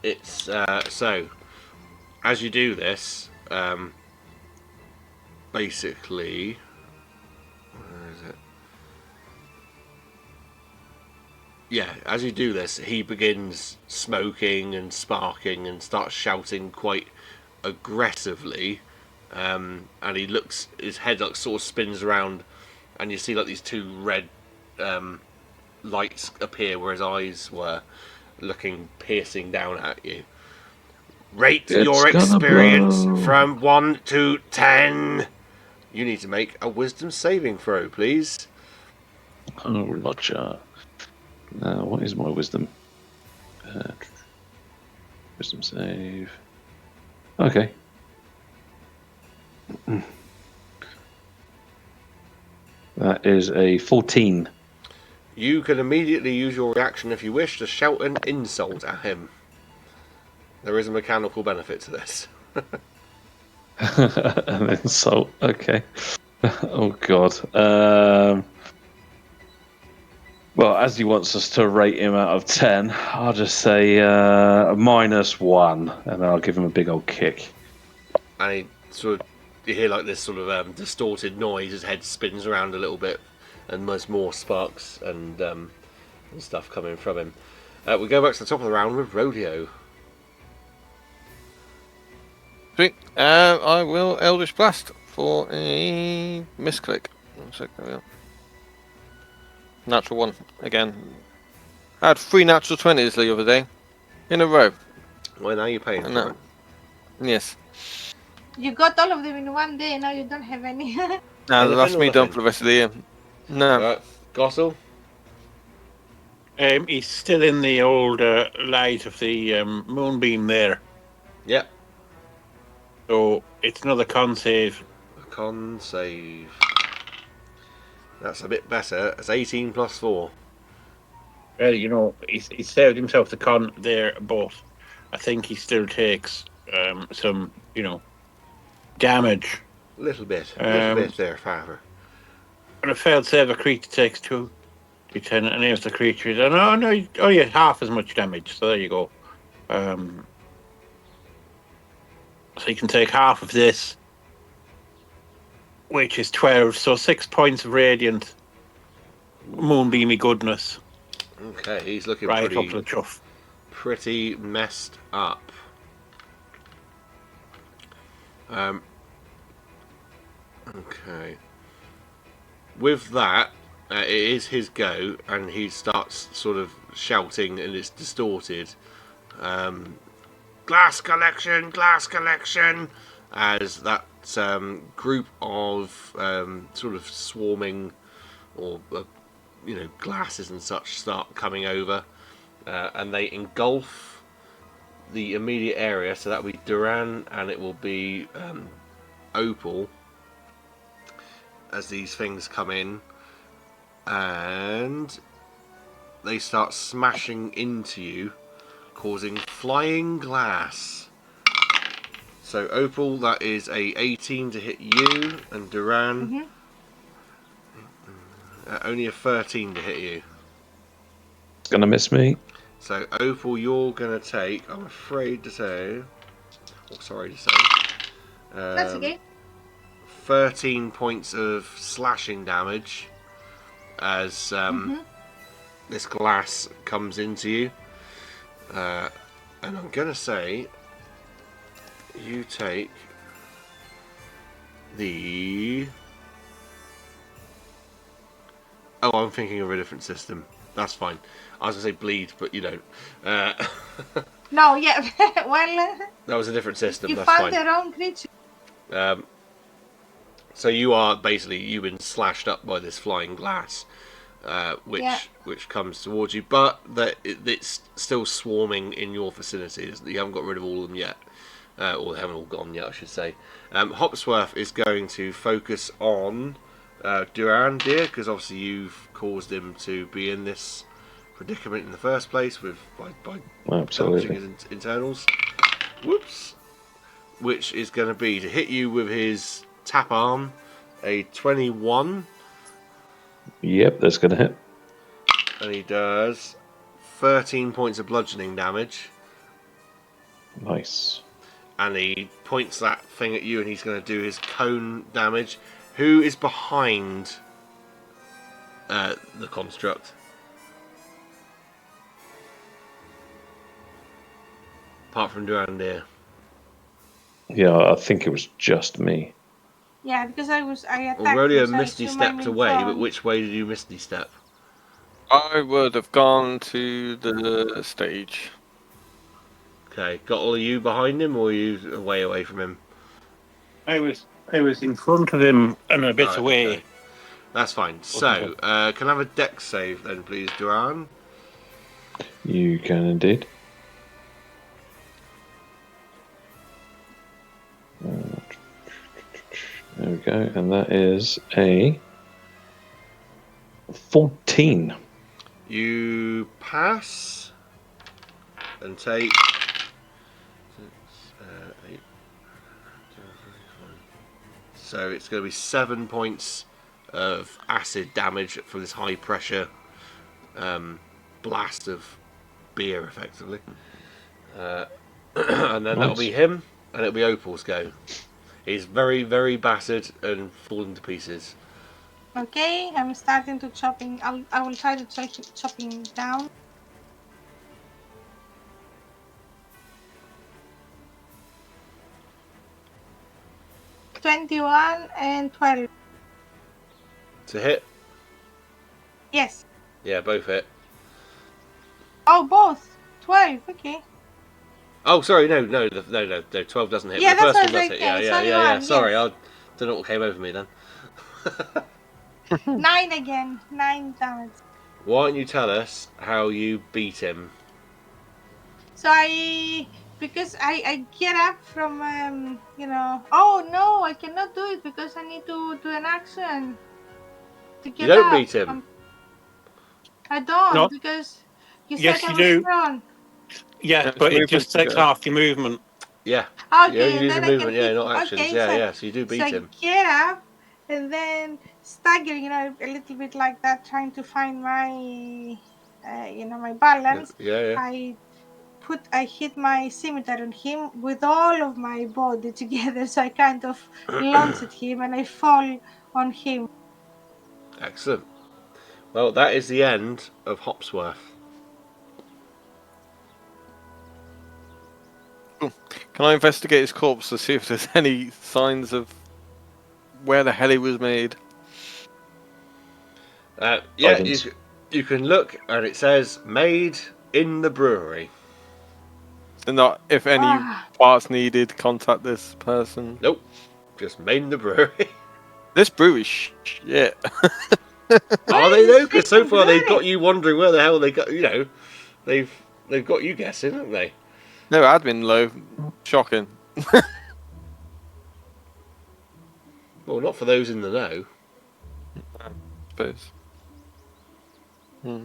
It's so. As you do this, basically, where is it? Yeah, as you do this, he begins smoking and sparking and starts shouting quite aggressively. And he looks, his head like sort of spins around, and you see like these two red lights appear where his eyes were, looking piercing down at you. Rate your experience from 1 to 10. You need to make a wisdom saving throw, please. Oh, Roger. What is my wisdom? Wisdom save. Okay. That is a 14. You can immediately use your reaction if you wish to shout an insult at him. There is a mechanical benefit to this. An insult. Okay. Oh God. Well, as he wants us to rate him out of 10, I'll just say -1, and I'll give him a big old kick. And he sort of, you hear like this sort of distorted noise. His head spins around a little bit, and there's more sparks and stuff coming from him. We go back to the top of the round with Rodeo. Sweet. I will Eldritch Blast for a misclick. 1 sec, there we go. Natural 1 again. I had 3 natural 20s the other day in a row. Well, now you're paying And for it. Yes. You got all of them in one day. Now you don't have any. No, Anything that's or me done nothing? for the rest of the year. No. Right, Gossel. He's still in the old light of the moonbeam there. Yep. So it's another con save. A con save. That's a bit better. It's 18 plus 4. Well, you know, he's saved himself the con there, but I think he still takes some, you know, damage. A little bit there, Father. On a failed save, a creature takes 2d10, and here's the creature. Oh yeah, half as much damage. So there you go. So you can take half of this, which is 12. So 6 points of radiant moonbeamy goodness. Okay, he's looking Right up to the chuff. pretty messed up. Okay. With that, it is his go, and he starts sort of shouting, and it's distorted. Glass collection, as that group of sort of swarming or glasses and such start coming over, and they engulf the immediate area. So that will be Duran, and it will be Opal as these things come in, and they start smashing into you, causing flying glass. So Opal, that is a 18 to hit you, and Duran, only a 13 to hit you. It's gonna miss me. So Opal, you're gonna take, I'm afraid to say, or sorry to say, That's okay. 13 points of slashing damage as this glass comes into you. And I'm gonna say you take the... Oh, I'm thinking of a different system. That's fine. I was gonna say bleed, but you don't. No, yeah. Well, That was a different system. you That's found fine. the wrong creature. So you are basically, you've been slashed up by this flying glass, which comes towards you, but it's still swarming in your vicinity. You haven't got rid of all of them yet, or they haven't all gone yet, I should say. Hopsworth is going to focus on Duran, dear, because obviously you've caused him to be in this predicament in the first place by Absolutely. damaging his internals. Whoops. Which is going to be to hit you with his tap arm, a 21, Yep, that's gonna hit. and he does 13 points of bludgeoning damage. Nice. And he points that thing at you, and he's going to do his cone damage. Who is behind the construct? Apart from Durandir. Yeah, I think it was just me. Yeah, because I attacked. Well, Rodeo you, so I misty assume I'm stepped in away, but front. which way did you misty step? I would have gone to the stage. Okay, got all of you behind him, or are you way away from him? I was in front of him and a bit Right, away. okay. That's fine. So, can I have a dex save then, please, Duran? You can indeed. There we go, and that is a 14. You pass and take 8. So it's going to be 7 points of acid damage from this high pressure blast of beer, effectively. And then that'll be Nice. him, and it'll be Opal's go. He's very, very battered and falling to pieces. Okay, I'm starting to chopping. I will try to chopping down. $21 and 12. To hit? Yes. Yeah, both hit. Oh, both. 12. Okay. Oh, sorry, no, 12 doesn't hit. Yeah, But the that's first what I one was does like. hit. It's only Yeah. one. Sorry, Yes. I don't know what came over me then. 9 again. 9 damage. Why don't you tell us how you beat him? So because I get up from oh no, I cannot do it because I need to do an action to You get don't up. beat him. I don't No. because you said Yes, I you was do. prone. Yeah, It's but it movement just to takes go. half your movement. Yeah. You Okay, only and do the then I can movement, yeah, hit. not actions. Okay, Yeah. So you do beat I him. get up and then stagger, a little bit like that, trying to find my, my balance. Yeah. I hit my scimitar on him with all of my body together, so I kind of launch at him and I fall on him. Excellent. Well, that is the end of Hopsworth. Can I investigate his corpse to see if there's any signs of where the hell he was made? Yeah, Guidance. you can look and it says made in the brewery. And not if any Ah, parts needed, contact this person. Nope, just made in the brewery. This brewery shit. Are where they is though? this Because so freaking far they've got brewery? you wondering where the hell they got. They've got you guessing, haven't they? No admin low. Shocking. Well, not for those in the know. I suppose. So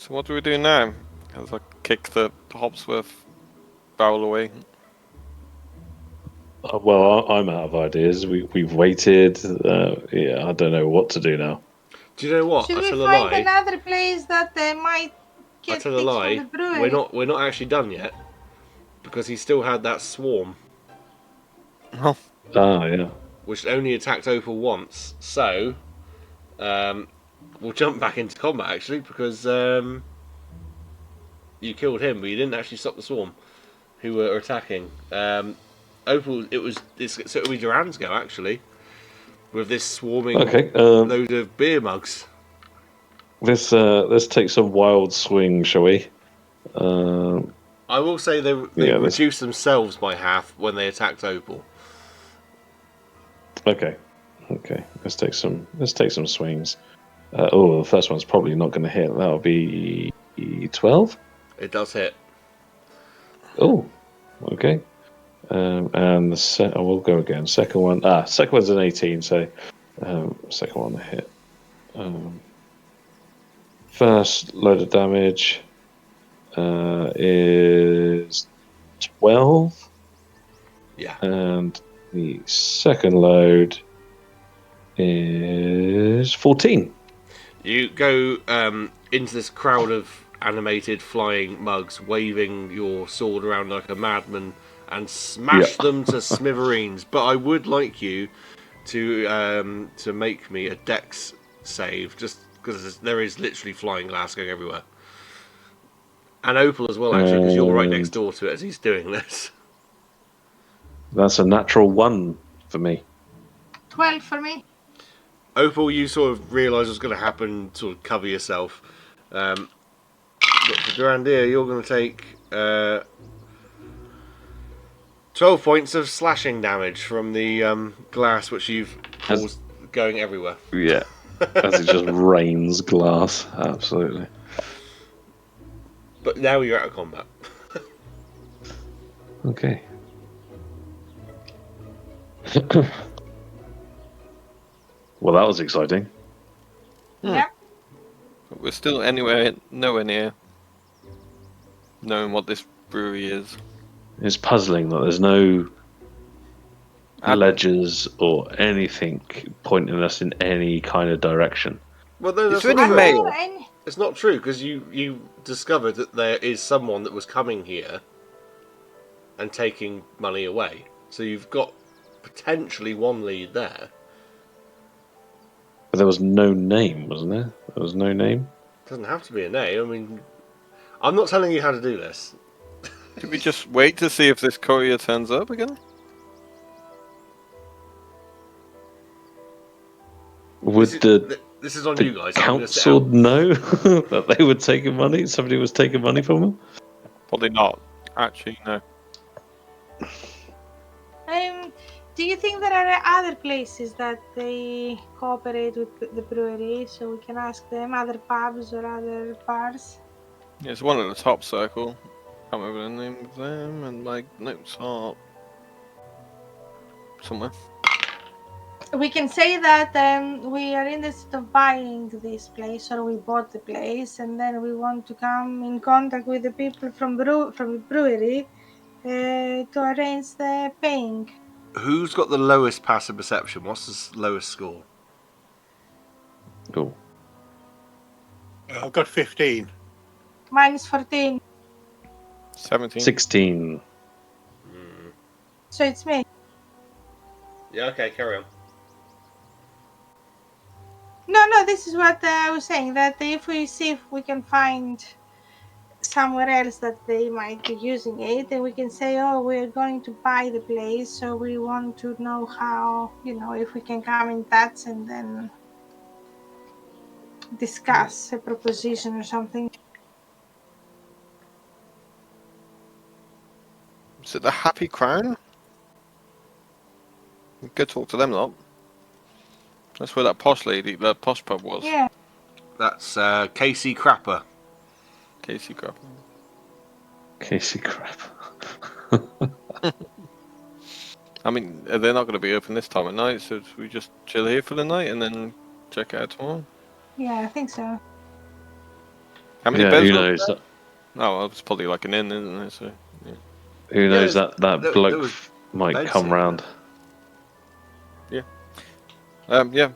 what do we do now? As I kick the Hopsworth barrel away. Well, I'm out of ideas. We've waited. I don't know what to do now. Do you know what? Should I we tell a find lie. another place that might I get tell a things from the lie. brewery? We're not actually done yet because he still had that swarm, Oh, Yeah. which only attacked Opal once. So, we'll jump back into combat actually because you killed him, but you didn't actually stop the swarm who were attacking. Opal, so it'll be Duran's go actually with this swarming Okay. load of beer mugs. Let's take some wild swing, shall we? I will say they reduced themselves by half when they attacked Opal. Okay. Let's take some swings. The first one's probably not going to hit. That'll be 12. It does hit. Oh, okay. And I will go again. Second one's an 18. So, second one to hit. First load of damage is 12. Yeah. And the second load is 14. You go into this crowd of animated flying mugs, waving your sword around like a madman, and smash them to smithereens. But I would like you to make me a dex save, just because there is literally flying glass going everywhere. And Opal as well, actually, because you're right next door to it as he's doing this. That's a natural 1 for me. 12 for me. Opal, you sort of realise what's going to happen, sort of cover yourself. But for Durandir, you're going to take 12 points of slashing damage from the glass, which you've caused going everywhere. Yeah. As it just rains glass. Absolutely. But now you're out of combat. Okay. Well, that was exciting. Yep. we're still nowhere near knowing what this brewery is. It's puzzling that there's no ledgers or anything pointing us in any kind of direction. Well, no, Is that's there not any true. mail? It's not true, because you discovered that there is someone that was coming here and taking money away. So you've got potentially one lead there. But there was no name, wasn't there? There was no name. Doesn't have to be a name. I mean, I'm not telling you how to do this. Did we just wait to see if this courier turns up again? Would This is on the you guys. I'm gonna sit council out. know that they were taking money? Somebody was taking money from them? Probably not. Actually, no. Do you think there are other places that they cooperate with the brewery, so we can ask them, other pubs or other bars? There's one at the top circle. Can't remember the name of them, and my notes are somewhere. We can say that we are interested of buying this place, or we bought the place, and then we want to come in contact with the people from the brewery to arrange the paying. Who's got the lowest passive perception? What's the lowest score? Cool. I've got 15. Mine is 14, 17. 16. so it's me. Yeah, okay, carry on. No, this is what I was saying, that if we see if we can find somewhere else that they might be using it, then we can say, oh, we're going to buy the place, so we want to know how, if we can come in touch and then discuss a proposition or something. Is it the Happy Crown? Go talk to them, lot. That's where that posh lady, the posh pub was. Yeah. That's Casey Crapper. Casey Crap. Casey crap. I mean, they're not going to be open this time at night, so we just chill here for the night and then check it out tomorrow. Yeah, I think so. How many Yeah, beds? who were knows? there? Oh, well, it's probably like an inn, isn't it? So, yeah. Who knows Yeah, that there bloke was might beds come here, round. Yeah.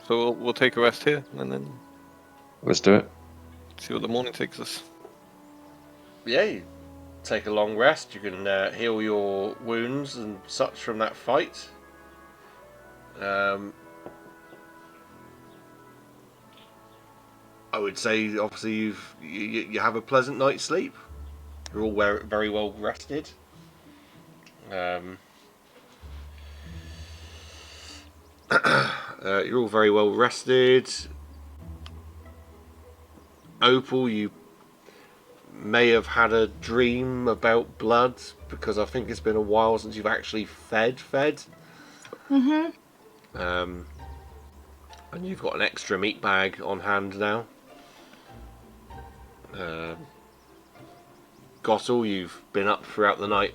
So we'll take a rest here and then Let's do it. see what the morning takes us. Yeah, you take a long rest. You can heal your wounds and such from that fight. I would say, obviously, you have a pleasant night's sleep. You're all very well rested. You're all very well rested. Opal, you may have had a dream about blood, because I think it's been a while since you've actually fed. Mm-hmm. And you've got an extra meat bag on hand now. Gottel, you've been up throughout the night.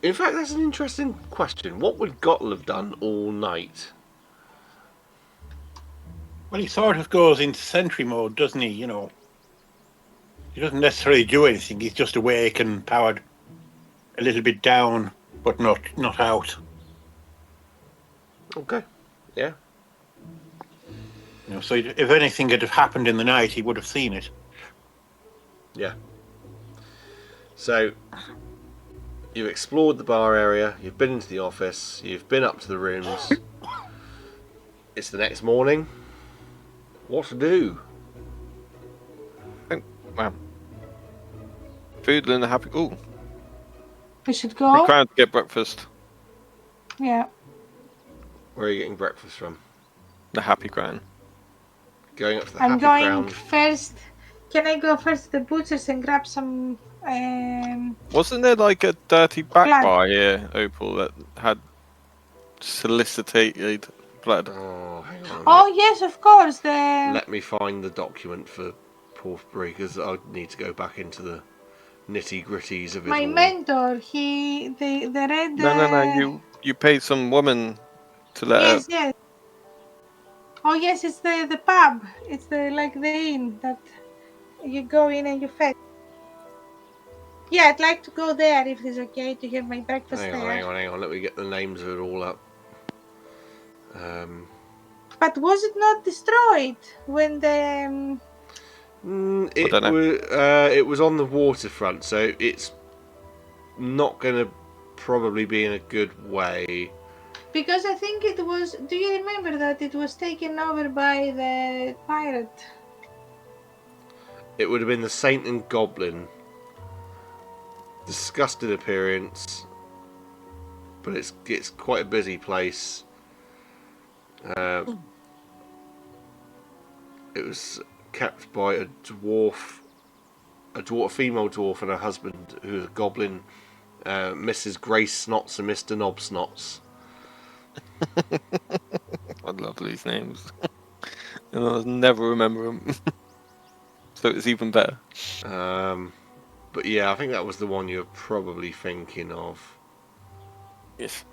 In fact, that's an interesting question. What would Gottel have done all night? Well, he sort of goes into sentry mode, doesn't he? He doesn't necessarily do anything. He's just awake and powered a little bit down, but not out. Okay, yeah. So if anything had happened in the night, he would have seen it. Yeah. So, you've explored the bar area, you've been into the office, you've been up to the rooms. It's the next morning. What to do? Wow. Food and a happy. Ooh, We should the go. Crown to get breakfast. Yeah. Where are you getting breakfast from? The Happy Crown. Going up to the I'm Happy going Crown. first. Can I go first to the butcher's and grab some Wasn't there like a dirty back Blood. bar here, Opal, that had solicited blood? Oh, hang on. Oh yes, of course. Let me find the document for Porthbury, because I need to go back into the nitty gritties of it My all. mentor, the red. No. You paid some woman to let her. Yes. Oh yes, it's the pub. It's the inn that you go in and you fetch. Yeah, I'd like to go there if it's okay to have my breakfast Hang there. on. Let me get the names of it all up. But was it not destroyed when the It was on the waterfront, so it's not going to probably be in a good way. Because I think it was. Do you remember that it was taken over by the pirate? It would have been the Saint and Goblin. Disgusting appearance, but it's quite a busy place. It was kept by a female dwarf and her husband, who was a goblin, Mrs. Grace Snots and Mr. Knob Snots. I love these names. And I'll never remember them. So it's even better. But yeah, I think that was the one you're probably thinking of. Yes.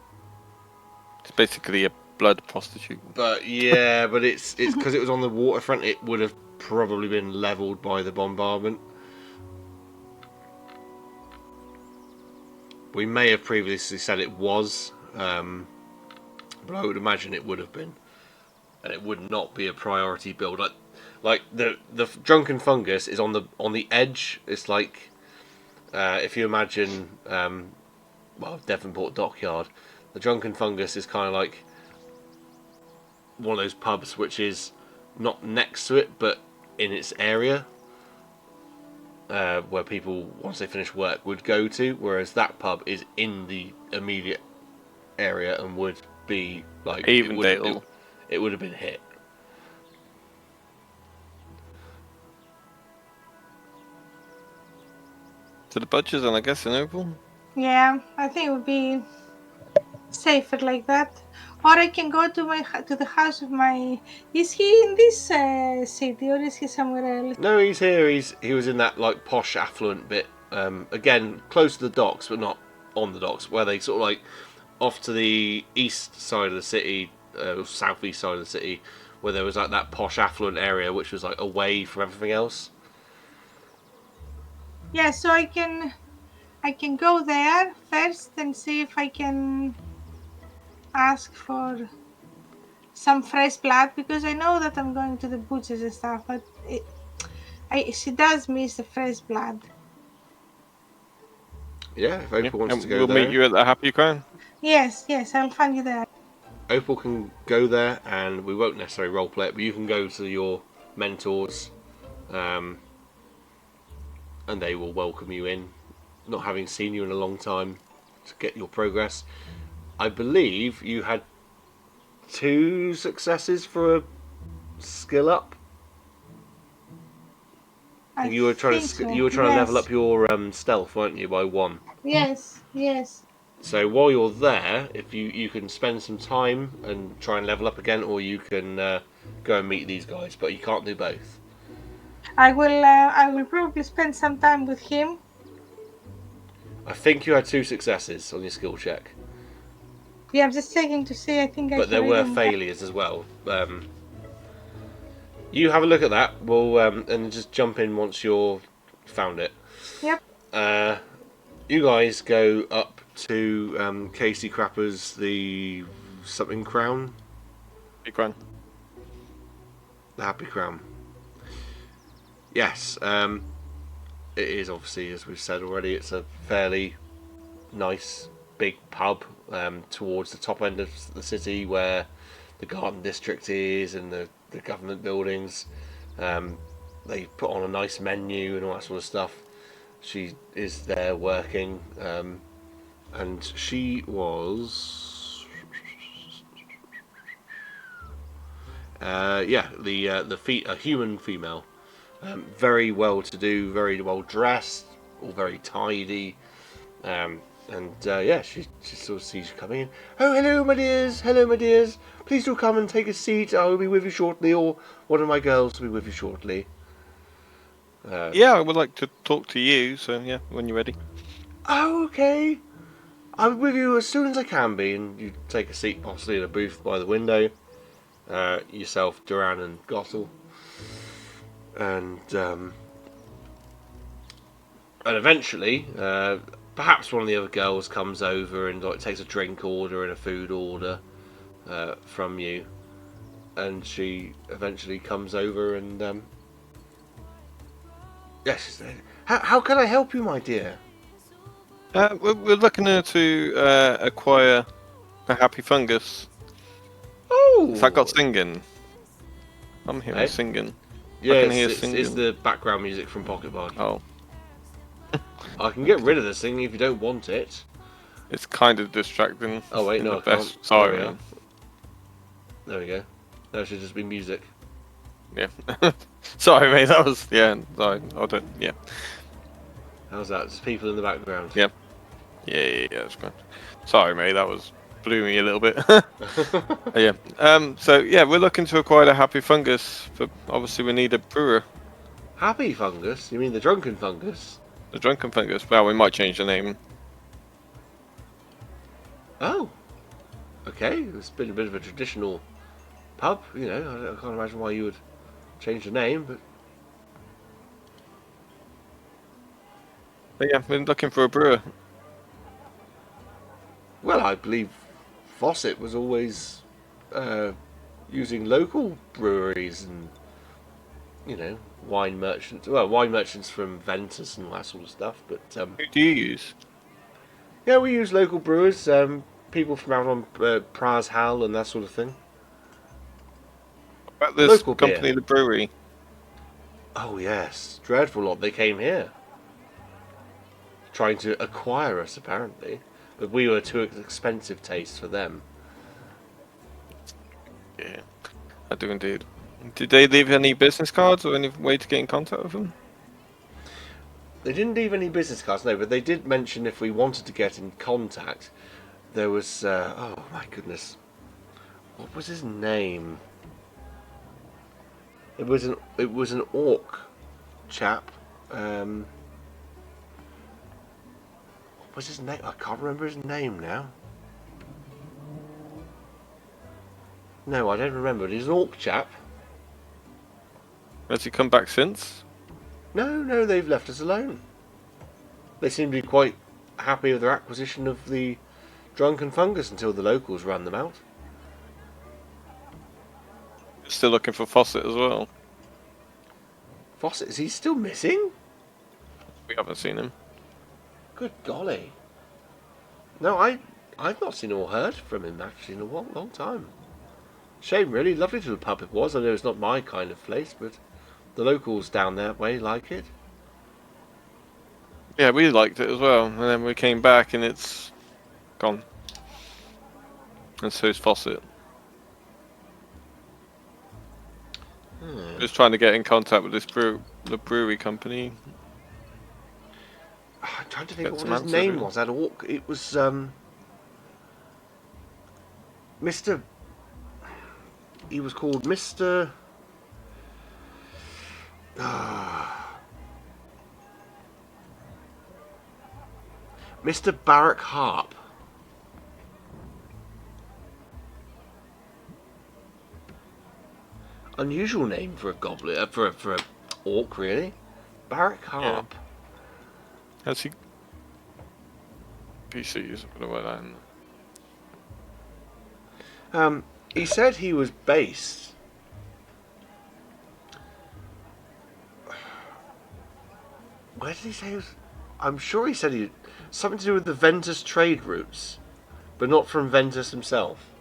It's basically a blood prostitute. But yeah, but it's because it was on the waterfront. It would have probably been levelled by the bombardment. We may have previously said it was, but I would imagine it would have been, and it would not be a priority build. Like the drunken fungus is on the edge. It's like if you imagine Devonport Dockyard, the drunken fungus is kind of like one of those pubs which is not next to it but in its area, where people once they finish work would go to, whereas that pub is in the immediate area and would be like it would have been hit. To the butchers and I guess in Opal. Yeah, I think it would be safer like that. Or I can go to the house of my. Is he in this city or is he somewhere else? No, he's here. He was in that like posh affluent bit. Again, close to the docks, but not on the docks, where they sort of like off to the east side of the city, southeast side of the city, where there was like that posh affluent area, which was like away from everything else. Yeah, so I can go there first and see if I can ask for some fresh blood, because I know that I'm going to the butchers and stuff, but she does miss the fresh blood. Yeah, if Opal wants to go we'll there. meet you at the Happy Crown. Yes, I'll find you there. Opal can go there, and we won't necessarily roleplay it, but you can go to your mentors, and they will welcome you in, not having seen you in a long time, to get your progress. I believe you had 2 successes for a skill up. You were trying to level up your stealth, weren't you, by 1? Yes. So while you're there, if you can spend some time and try and level up again, or you can go and meet these guys, but you can't do both. I will probably spend some time with him. I think you had 2 successes on your skill check. Yeah, I'm just checking to see. I think. But there were failures as well. You have a look at that. We'll and just jump in once you're found it. Yep. You guys go up to Casey Crapper's the something crown. Happy Crown. The Happy Crown. Yes. It is obviously, as we've said already, it's a fairly nice big pub towards the top end of the city where the garden district is and the government buildings. They put on a nice menu and all that sort of stuff. She is there working, and she was a human female, very well to do, very well dressed, all very tidy. She sort of sees you coming in. Oh, hello, my dears. Please do come and take a seat. I will be with you shortly, or one of my girls will be with you shortly. Yeah, I would like to talk to you, so yeah, when you're ready. Oh, okay. I'll be with you as soon as I can be. And you take a seat, possibly in a booth by the window. Yourself, Duran and Gothel. And eventually, perhaps one of the other girls comes over and like takes a drink order and a food order from you, and she eventually comes over and Yes. How can I help you, my dear? We're looking to acquire a happy fungus. Oh. Has that got singing? I'm hearing Hey? singing. I can Yes, hear it's singing. the background music from Pocket Bard. Oh, I can get rid of the singing if you don't want it. it's kind of distracting. Oh wait, in no, the I can't. best. Sorry, There we mate. There we go. That should just be music. Yeah. Sorry, mate. That was Sorry, I don't. Yeah. How's that? Just people in the background. Yeah. Yeah. That's good. Sorry, mate. That was blew me a little bit. Yeah. So yeah, we're looking to acquire a happy fungus. But obviously, we need a brewer. Happy fungus? You mean the drunken fungus? The drunken fungus. Well, we might change the name. Oh. Okay, it's been a bit of a traditional pub. You know, I can't imagine why you would change the name, but But yeah, we're looking for a brewer. well, I believe Fawcett was always using local breweries and wine merchants. Well, wine merchants from Ventus and all that sort of stuff. But Who do you use? yeah, we use local brewers. People from out on Praz Hal and that sort of thing. About this Local company, beer. the brewery. Oh yes, dreadful lot. They came here, trying to acquire us apparently, but we were too expensive taste for them. Yeah, I do indeed. Did they leave any business cards or any way to get in contact with them? They didn't leave any business cards, no, but they did mention if we wanted to get in contact, there was. Oh my goodness, what was his name? It was an orc chap. What was his name? I can't remember his name now. No, I don't remember. He's an orc chap. Has he come back since? No, they've left us alone. They seem to be quite happy with their acquisition of the drunken fungus until the locals ran them out. Still looking for Fawcett as well. Fawcett, is he still missing? We haven't seen him. Good golly. No, I've not seen or heard from him actually in a long time. Shame really, lovely little pub it was. I know it's not my kind of place, but the locals down that way like it. Yeah, we liked it as well, and then we came back and it's gone. And so's Fawcett. Just trying to get in contact with this the brewery company. I'm trying to think Get what some his answers, name really. was. That orc. It was Mr. He was called Mr. Mr. Barrack Harp. Unusual name for a goblin, for a orc, really. Barrack Harp. Has he? PCs, put away that in. He said he was based. Where did he say he was? I'm sure he said he something to do with the Ventus trade routes, but not from Ventus himself.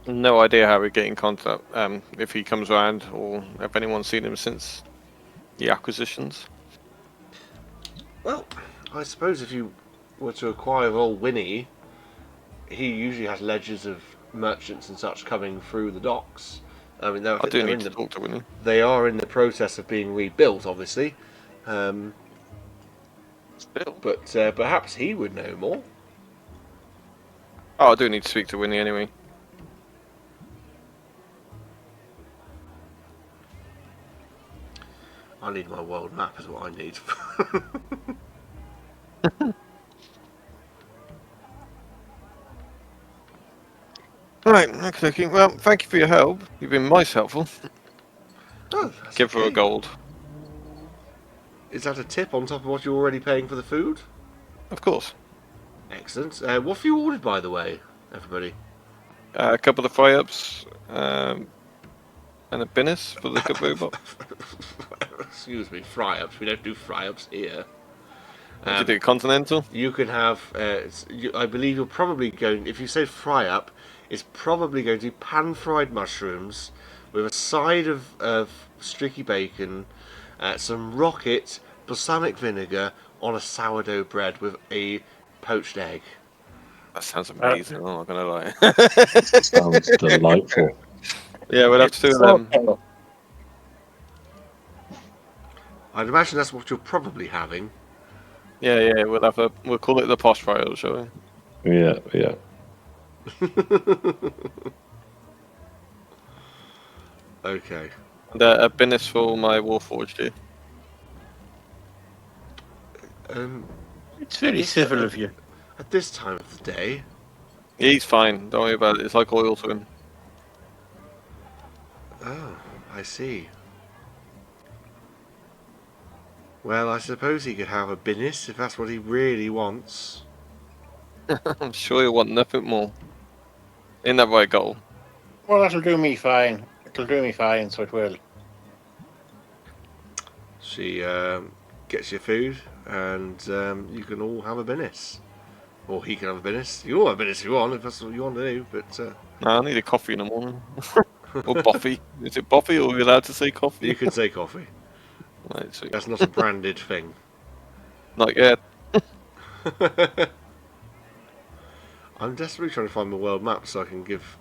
No idea how we get in contact. If he comes around or if anyone's seen him since the acquisitions. Well, I suppose if you were to acquire old Winnie, he usually has ledgers of merchants and such coming through the docks. I mean, I do need to talk to Winnie. they are in the process of being rebuilt, obviously. Still. But perhaps he would know more. Oh, I do need to speak to Winnie anyway. I need my world map is what I need. Right, okay. Well, thank you for your help. You've been most helpful. Oh, that's Give her a okay. gold. Is that a tip on top of what you're already paying for the food? Of course. Excellent. What have you ordered, by the way, everybody? A couple of fry-ups, And a Guinness for the good robot. Excuse me, fry-ups. We don't do fry-ups here. Would you do continental? You can have, I believe you're probably going, if you say fry-up, it's probably going to be pan-fried mushrooms with a side of streaky bacon, some rocket balsamic vinegar on a sourdough bread with a poached egg. That sounds amazing. I'm not gonna lie. Sounds delightful. Yeah, we'll have to do them. I'd imagine that's what you're probably having. Yeah. We'll call it the posh fry, shall we? Yeah. Okay. And a Guinness for my Warforged here. It's very civil of you. At this time of the day, He's fine. Don't worry about it. It's like oil to him. oh, I see. Well, I suppose he could have a Guinness if that's what he really wants. I'm sure he'll want nothing more. In that right goal. Well, that'll do me fine. It'll do me fine, so it will. She gets your food, and you can all have a Guinness. Or he can have a Guinness. You all have a Guinness if you want, if that's what you want to do. But No, I need a coffee in the morning. Or Boffy. Is it Boffy, or are we allowed to say coffee? you could say coffee. Right, sweet. That's not a branded thing. Not yet. I'm desperately trying to find the world map so I can give,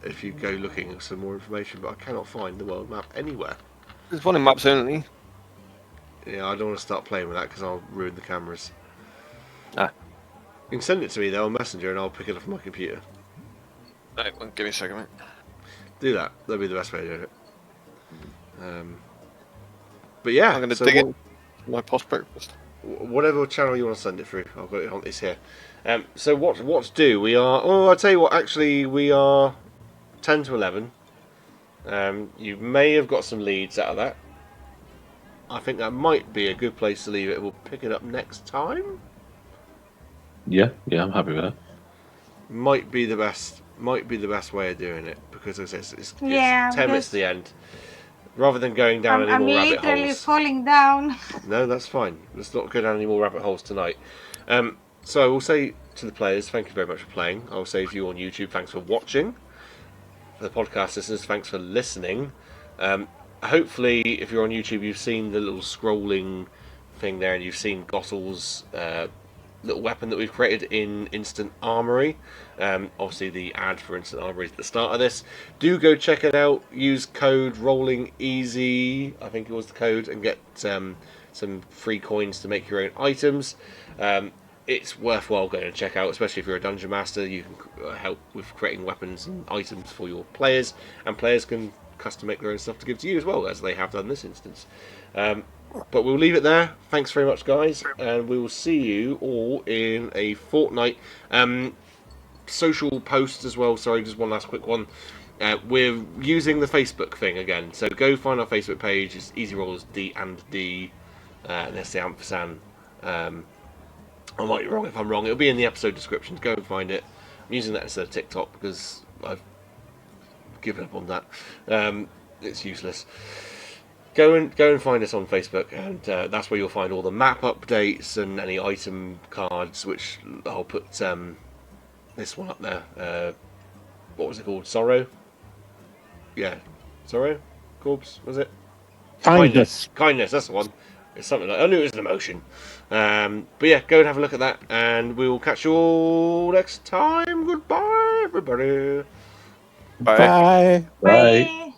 if you go looking, some more information, but I cannot find the world map anywhere. There's one in maps only. Yeah, I don't want to start playing with that because I'll ruin the cameras. Ah. You can send it to me though on Messenger and I'll pick it up from my computer. Right, well, give me a second, mate. Do that. That'll be the best way to do it. But yeah, I'm going to so dig in my post breakfast. whatever channel you want to send it through, I've got it on. It's here. So what's due? We are. Oh, I'll tell you what. Actually, we are 10 to 11. You may have got some leads out of that. I think that might be a good place to leave it. We'll pick it up next time. Yeah, I'm happy with that. Might be the best way of doing it because as I said, it's 10 Yeah, minutes to the end. Rather than going down any I'm more rabbit literally holes. falling down. No, that's fine. Let's not go down any more rabbit holes tonight. So I will say to the players, thank you very much for playing. I will say to you on YouTube, thanks for watching. For the podcast listeners, thanks for listening. Hopefully, if you're on YouTube, you've seen the little scrolling thing there, and you've seen Gottle's little weapon that we've created in Instant Armory. Obviously, the ad for Instant Armory is at the start of this. Do go check it out. Use code RollingEasy, I think it was the code, and get some free coins to make your own items. It's worthwhile going and check out, especially if you're a dungeon master. You can help with creating weapons and items for your players, and players can custom make their own stuff to give to you as well, as they have done in this instance. But we'll leave it there. Thanks very much, guys, and we will see you all in a fortnight. Social posts as well. Sorry, just one last quick one. We're using the Facebook thing again, so go find our Facebook page. It's Easy Rollers D and D, and that's the ampersand. I might be wrong if I'm wrong. It'll be in the episode description. Go and find it. I'm using that instead of TikTok because I've given up on that. It's useless. Go and find us on Facebook, and that's where you'll find all the map updates and any item cards, which I'll put this one up there. What was it called? Sorrow? Yeah. Sorrow? Corpse, was it? Kindness. Kindness, that's the one. It's something like, I knew it was an emotion. But yeah, go and have a look at that, and we will catch you all next time. Goodbye, everybody. Bye. Bye. Bye. Bye.